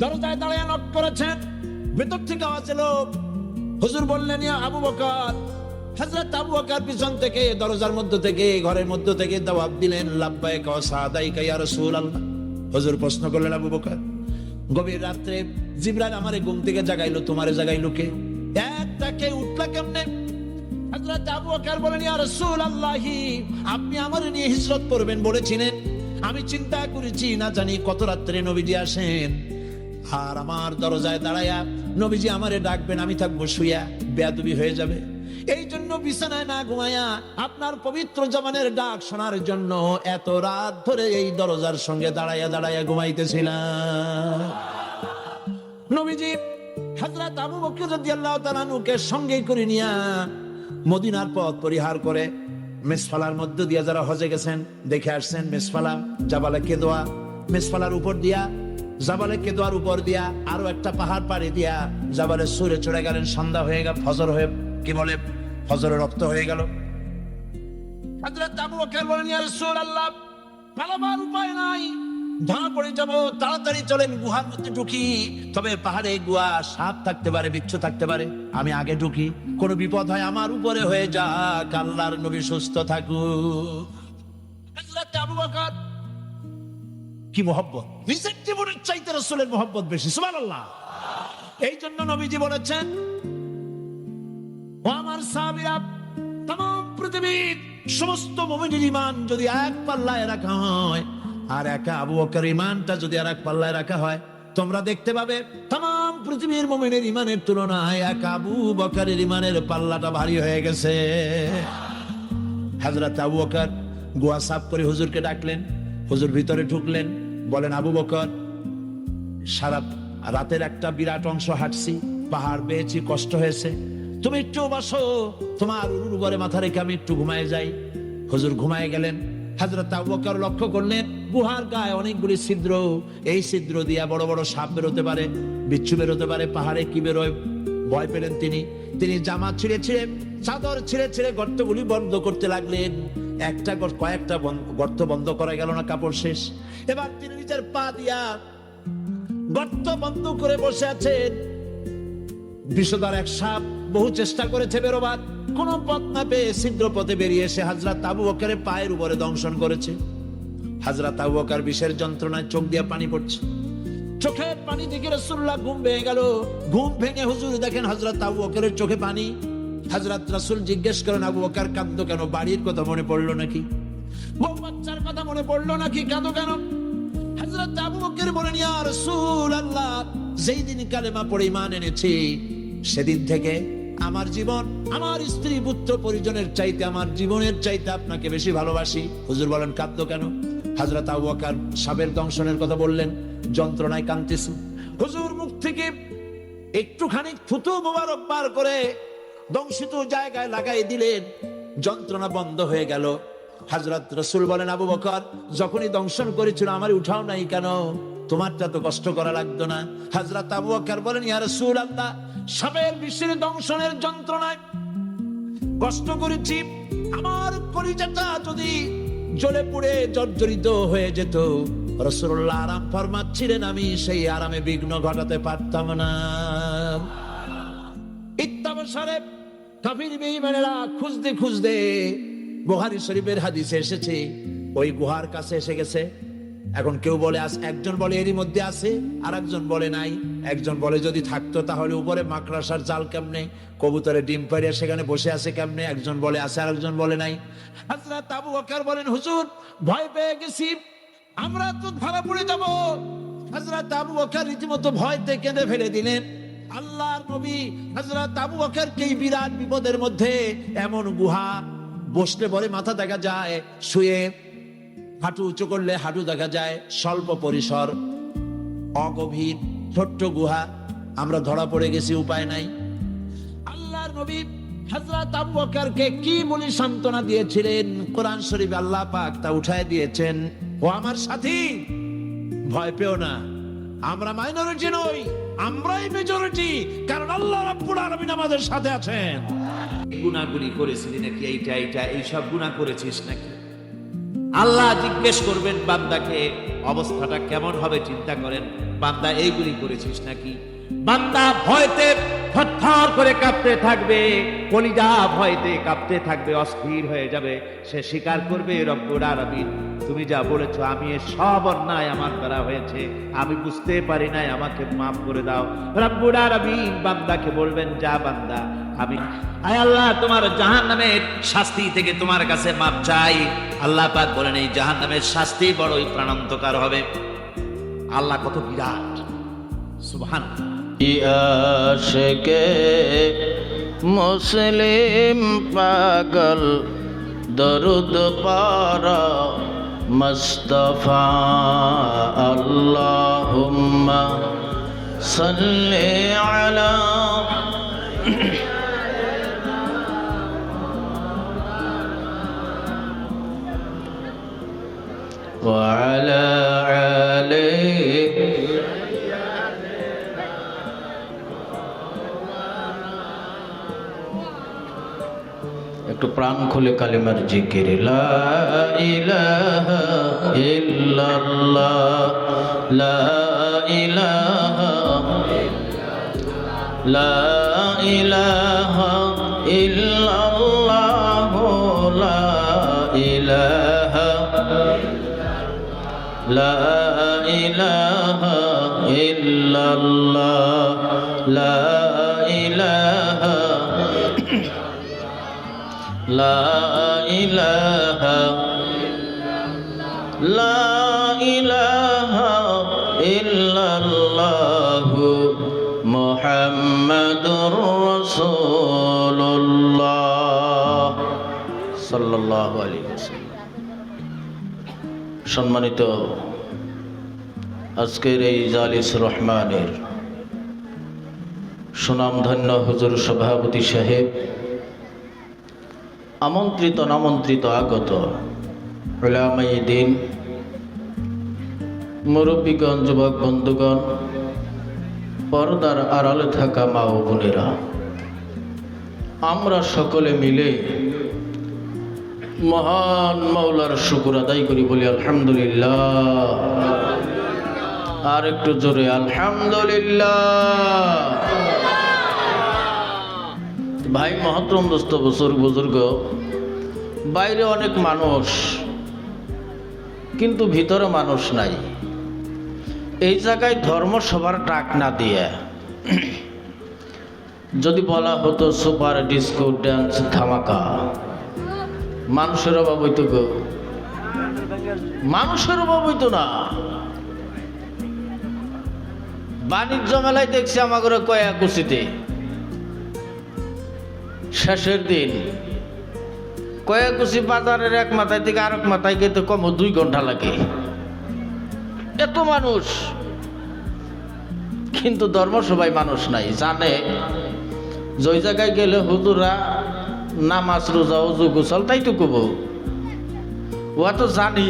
দরজায় দাঁড়িয়ে নক করেছেন, ভেতর থেকে আওয়াজ এলো। হুজুর বললেন, ইয়া আবু বকর। হযরত আবু বকর পিছন থেকে দরজার মধ্য থেকে ঘরের মধ্য থেকে জবাব দিলেন, লাব্বাইকা ওয়া সাদাইকা ইয়া রাসূলুল্লাহ। হুজুর প্রশ্ন করলেন, আবু বকর, গভীর রাত্রে জিবরাইল আমারে ঘুম থেকে জাগাইলো, তোমারে জাগাইলো কে? একটা কে উঠলা কেমনে? হযরত আবু বকর বলেন, ইয়া রাসূলুল্লাহ, আপনি আমারে নিয়ে হিজরত করবেন বলেছিলেন, আমি চিন্তা করেছি না জানি কত রাত্রে নবীজি আসেন, আর আমার দরজায় দাঁড়ায়া নবীজি আমারে ডাকবেন, আমি থাকবো শুইয়া, বেয়াদবি হয়ে যাবে। এই জন্য বিছানায় না ঘুমায়া আপনার পবিত্র জবানের ডাক শোনার জন্য এত রাত ধরে এই দরজার সঙ্গে দাঁড়াইয়া দাঁড়াইয়া ঘুমাইতেছিলাম। নবীজি হযরত আবু বকর রাদিয়াল্লাহু তাআলা আনহুকে সঙ্গে করে নিয়া মদিনার পথ পরিহার করে মেসফালার মধ্য দিয়া যারা হজে গেছেন দেখে আসছেন, মেসফালা জাবালে কেদোয়া, মেসফালার উপর দিয়া জাবালে কেদোয়ার উপর দিয়া আরো একটা পাহাড় পাড়ি দিয়া জাবালে সুরে চড়ে গেলেন। সন্ধ্যা হয়ে গেল, ফজর হয়ে কি বলে ফজরের রক্ত হয়ে গেল। হযরত আবু বকর বলেন, ইয়া রাসূলুল্লাহ, পালাবার উপায় নাই, ধরা পড়ে যাব, তাড়াতাড়ি চলেন গুহার মধ্যে ঢুকি। তবে পাহাড়ে গুহা, সাপ থাকতে পারে, বিচ্ছু থাকতে পারে, আমি আগে ঢুকি, কোনো বিপদ হয় আমার উপরে হয়ে যাক, আল্লাহর নবী সুস্থ থাকুক। হযরত আবু বকর কি মহব্বত, নিজের জীবনের চাইতে রাসূলের মহব্বত বেশি, সুবহানাল্লাহ। এই জন্য নবীজি বলেছেন, ও আমার সাহাবীরা, तमाम পৃথিবীর সমস্ত মুমিনের ঈমান যদি এক পাল্লায় রাখা হয় আর একা আবু বকরের ঈমানটা যদি আর এক পাল্লায় রাখা হয়, তোমরা দেখতে পাবে तमाम পৃথিবীর মুমিনের ঈমানের তুলনায় এক আবু বকরের ঈমানের পাল্লাটা ভারী হয়ে গেছে। হযরত আবু বকর গুহা সাফ করে হুজুরকে ডাকলেন, হুজুর ভিতরে ঢুকলেন, বলেন, আবু বকর, সারা রাতের একটা বিরাট অংশ হাঁটছি, পাহাড় বেয়েছি, কষ্ট হয়েছে, তুমি একটু বসো, তোমার উরুর উপরে মাথা রেখে আমি একটু ঘুমায় যাই। হুজুর ঘুমায় গেলেন। হযরত আবু বকর লক্ষ্য করলেন গুহার গায়ে অনেকগুলি ছিদ্র, এই ছিদ্র দিয়া বড় বড় সাপ বেরোতে পারে, বিচ্ছু বেরোতে পারে, পাহাড়ে কি বেরোয় ভয় পেলেন তিনি। তিনি জামা ছিঁড়ে ছিঁড়ে, চাদর ছিঁড়ে ছিঁড়ে গর্তগুলি বন্ধ করতে লাগলেন। একটা কয়েকটা গর্ত বন্ধ করা গেল না, কাপড় শেষ। এবার তিনি নিজের পা দিয়া গর্ত বন্ধ করে বসে আছেন। বিষধর এক সাপ বহু চেষ্টা করেছে বেরোবার, কোন পথ না পেয়ে ছিদ্র পথে বেরিয়ে এসে হযরত আবু বকরের পায়ের উপরে দংশন করেছে। হযরত আবু বকর বিষের যন্ত্রণায় চোখ দিয়ে পানি পড়ছে, চোখের পানি দেখে রাসূলুল্লাহ ঘুম ভেঙে গেল। ঘুম ভেঙে হুজুর দেখেন হযরত আবু বকরের চোখে পানি। হযরত রাসূল জিজ্ঞেস করেন, আবু বকর কাঁদো কেন? বাড়ির কথা মনে পড়লো নাকি? বউ বাচ্চার কথা মনে পড়লো নাকি? কাঁদো কেন? হযরত আবু বকর বলেন, ইয়া রাসূলুল্লাহ, যেই দিন কালেমা পড়ে ঈমান এনেছি সেদিন থেকে আমার জীবন, আমার স্ত্রী পুত্র পরিজনের চাইতে, আমার জীবনের চাইতে আপনাকে বেশি ভালোবাসি। হুজুর বলেন, কাঁদো কেন? হযরত আবু বকর সাবের দংশনের কথা বললেন, যন্ত্রণায় কাঁদতেছে। হুজুর মুখ থেকে একটুখানি থুতু মোবারক বার করে দংশিত জায়গায় লাগাই দিলেন, যন্ত্রণা বন্ধ হয়ে গেল। হযরত রাসূল বলেন, আবু বকর যখনই দংশন করেছিল আমার উঠাও নাই কেন? তোমারটা তো কষ্ট করা লাগতো না। হযরত আবু বকর বলেন, ইয়া রাসূলুল্লাহ, সবের বিশ্বের দংশনের যন্ত্রণায় কষ্ট করেছি, আমার কলিজাটা যদি জ্বলে পুড়ে জর্জরিত হয়ে যেত, রাসূলুল্লাহ আরাম ফরমাচ্ছিলেন, আমি সেই আরামে বিঘ্ন ঘটাতে পারতাম না। ইত্তাবসারে কাফির বেঈমানেরা খুঁজতে খুঁজতে বুখারী শরীফের হাদিসে এসেছে, ওই গুহার কাছে এসে গেছে। এখন কেউ বলে একজন বলে এরই মধ্যে আছে, আর একজন বলে নাই। একজন বলে যদি থাকতো তাহলে উপরে মাকড়াসার জাল কেমনে, কবুতরের ডিম পাড়িয়া সেখানে বসে আছে কেমনে? একজন বলে আছে, আর একজন বলে নাই। হযরত আবু বকর বলেন, হুজুর ভয় পেয়ে গেছি, আমরা তো ধরা পড়ে যাব। হযরত আবু বকর রীতিমতো ভয়তে কেঁদে ফেলে দিলেন। আল্লাহর নবী হযরত আবু বকরকে এই বিরাট বিপদের মধ্যে, এমন গুহা, বসলে পরে মাথা দেখা যায়, শুয়ে হাঁটু উঁচু করলে হাঁটু দেখা যায়, স্বল্প পরিসর, অগভীর ছোট্ট গুহা, আমরা ধরা পড়ে গেছি, উপায় নাই। আল্লাহর নবী হযরত আবু বকরকে কি বলে সান্ত্বনা দিয়েছিলেন, কোরআন শরীফে আল্লাহ পাক তা উঠায় দিয়েছেন, ও আমার সাথী, ভয় পেও না, আমরা মাইনরিটি নই, আমরাই মেজরিটি, কারণ আল্লাহ রাব্বুল আলামিন আমাদের সাথে আছেন। গুনাহগুলি করেছিলি নাকি? এইটা এইসব গুনাহ করেছিস নাকি? আল্লাহ জিজ্ঞেস করবেন বান্দাকে, অবস্থাটা কেমন হবে চিন্তা করেন। বান্দা এইগুলি করেছিস নাকি? বান্দা ভয়তে থরথর করে কাঁপতে থাকবে, কলিজা ভয়তে কাঁপতে থাকবে, অস্থির হয়ে যাবে। সে স্বীকার করবে, রব্বুল আলামিন তুমি যা বলেছো, আমি এর সব অন্যায় আমার দ্বারা হয়েছে, আমি বুঝতে পারি নাই, আমাকে মাফ করে দাও। রব্বুল আলামিন বান্দাকে বলবেন, যা বান্দা, আমি আয় আল্লাহ তোমার জাহান্নামের শাস্তি থেকে তোমার কাছে মাপ চাই। আল্লাহ পাক বলেন, এই জাহান্নামের শাস্তি বড়ই প্রাণান্তকার হবে। আল্লাহ কত বিরাট, সুবহানাল্লাহ।
আশিকে মুসলিম পাগল দরুদ পারা মুস্তাফা আল্লাহুম্মা সাল্লি আলা ওয়া আলা আলিহি। একটু প্রাণ খুলে কালিমার জিকির, লা ইলাহা ইল্লাল্লাহ, লা ইলাহা, লা ইলাহা ইল্লাল্লাহ, লা ইলাহা, লা ইলাহা ইল্লাল্লাহ, লা ইলাহা, লা ইলাহা, লা ইলাহা ইল্লাল্লাহ মুহাম্মাদুর রাসূলুল্লাহ সাল্লাল্লাহু আলাইহি ওয়াসাল্লাম। সম্মানিত আজকের এই জালিস রহমানের সুনামধন্য হুজুর সভাপতি সাহেব, আমন্ত্রিত নামন্ত্রিত আগত উলামায়ে দ্বীন, মুরব্বীগণ, যুবক বন্ধুগণ, পর্দার আড়ালে থাকা মা ও বোনেরা, আমরা সকলে মিলে মহান মাওলার শুকর আদায় করি, বলি আলহামদুলিল্লাহ। আর একটু জোরে আলহামদুলিল্লাহ। ভাই মহতরম দোস্ত বুজুর্গ, বাইরে অনেক মানুষ, কিন্তু ভিতরে মানুষ নাই। এই জায়গায় ধর্ম সবার টাক না দিয়ে যদি বলা হতো সুপার ডিস্কো ড্যান্স ধামাকা, মানুষের অভাব হইতো গো, মানুষের অভাব হইতো না। বাণিজ্য মেলায় দেখছি আমাদের কয়াকুচিতে শেষের দিন কয়াকুচি বাজারের এক মাথায় থেকে আরেক মাথায় গেতে কম 2 ঘন্টা লাগে, এত মানুষ। কিন্তু ধর্মসভায় মানুষ নাই, জানে যে ওই জায়গায় গেলে হুজুরা নামাজ রোজা ওযু গোসল তাই তো কব, ও তো জানি,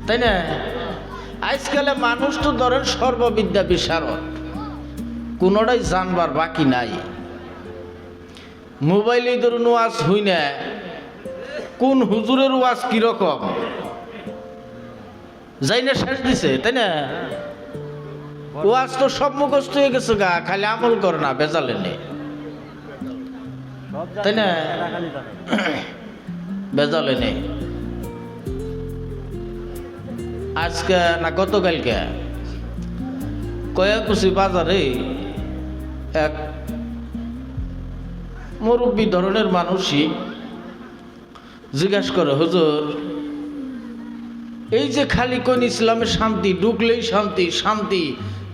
তাই না? আজকালে মানুষ তো ধরেন সর্ববিদ্যা বিশারদ, কোনোটাই জানবার বাকি নাই। মোবাইলে ধরুন ওয়াজ হই না, কোন হুজুরের ওয়াজ কিরকম যাই না শেষ দিছে, তাই না? ওয়াজ তো সব মুখস্থ হয়ে গেছে গা, খালি আমল করে না, বেজালে নেই, তাই না? বেজালে নেই। আজকে না গতকালকে কয়াকুচি বাজারে এক মুরব্বী ধরনের মানুষই জিজ্ঞাসা করে, হুজুর এই যে খালি কোন ইসলামের শান্তি, ঢুকলেই শান্তি শান্তি,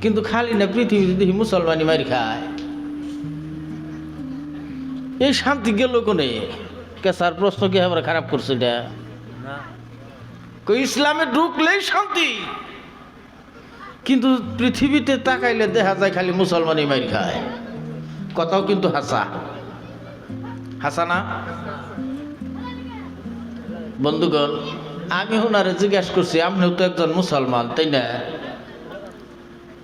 কিন্তু খালি না পৃথিবীতে দেখি মুসলমানি মারি খায়, এই শান্তি গেল কোনে? কেসার প্রশ্ন কি আমরা খারাপ করছি? এটা ইসলামে ঢুকলেই শান্তি, কিন্তু পৃথিবীতে তাকাইলে দেখা যায় খালি মুসলমানই মাইর খায়। কথাও কিন্তু হাসা হাসা না বন্ধুগণ। আমি ওনারে জিজ্ঞাসা করছি, আপনিও তো একজন মুসলমান, তাই না?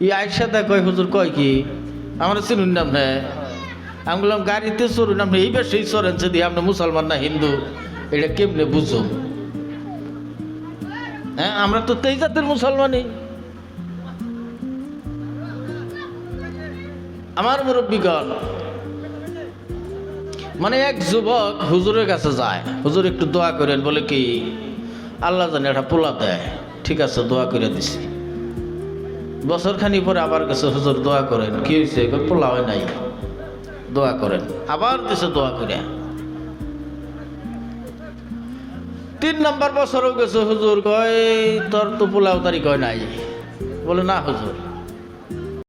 ই আইসাতে কয়, হুজুর কয় কি আমরা চিনুন নাম না? আমি বললাম গাড়িতে চড়ুন, আপনি এই বেশ সেই চড়েন, যদি আপনি মুসলমান না হিন্দু এটা কেমনে বুঝুন? হ্যাঁ, আমরা তো তেই জাতের মুসলমানই। আমার মুরব্বীগণ, মানে এক যুবক হুজুরের কাছে যায়, হুজুর একটু দোয়া করেন, বলে কি আল্লাহ জানে একটা পোলা দেয়। ঠিক আছে, দোয়া করে দিছি। বছরখানি পরে আবার গেছে, হুজুর দোয়া করেন। কি হয়েছে? পোলা হয় নাই, দোয়া করেন। আবার দিছে দোয়া করে। 3 নম্বর বছরও গেছে, হুজুর কয় তোর তো পোলাও তারিখ হয় নাই। বলে না হুজুর,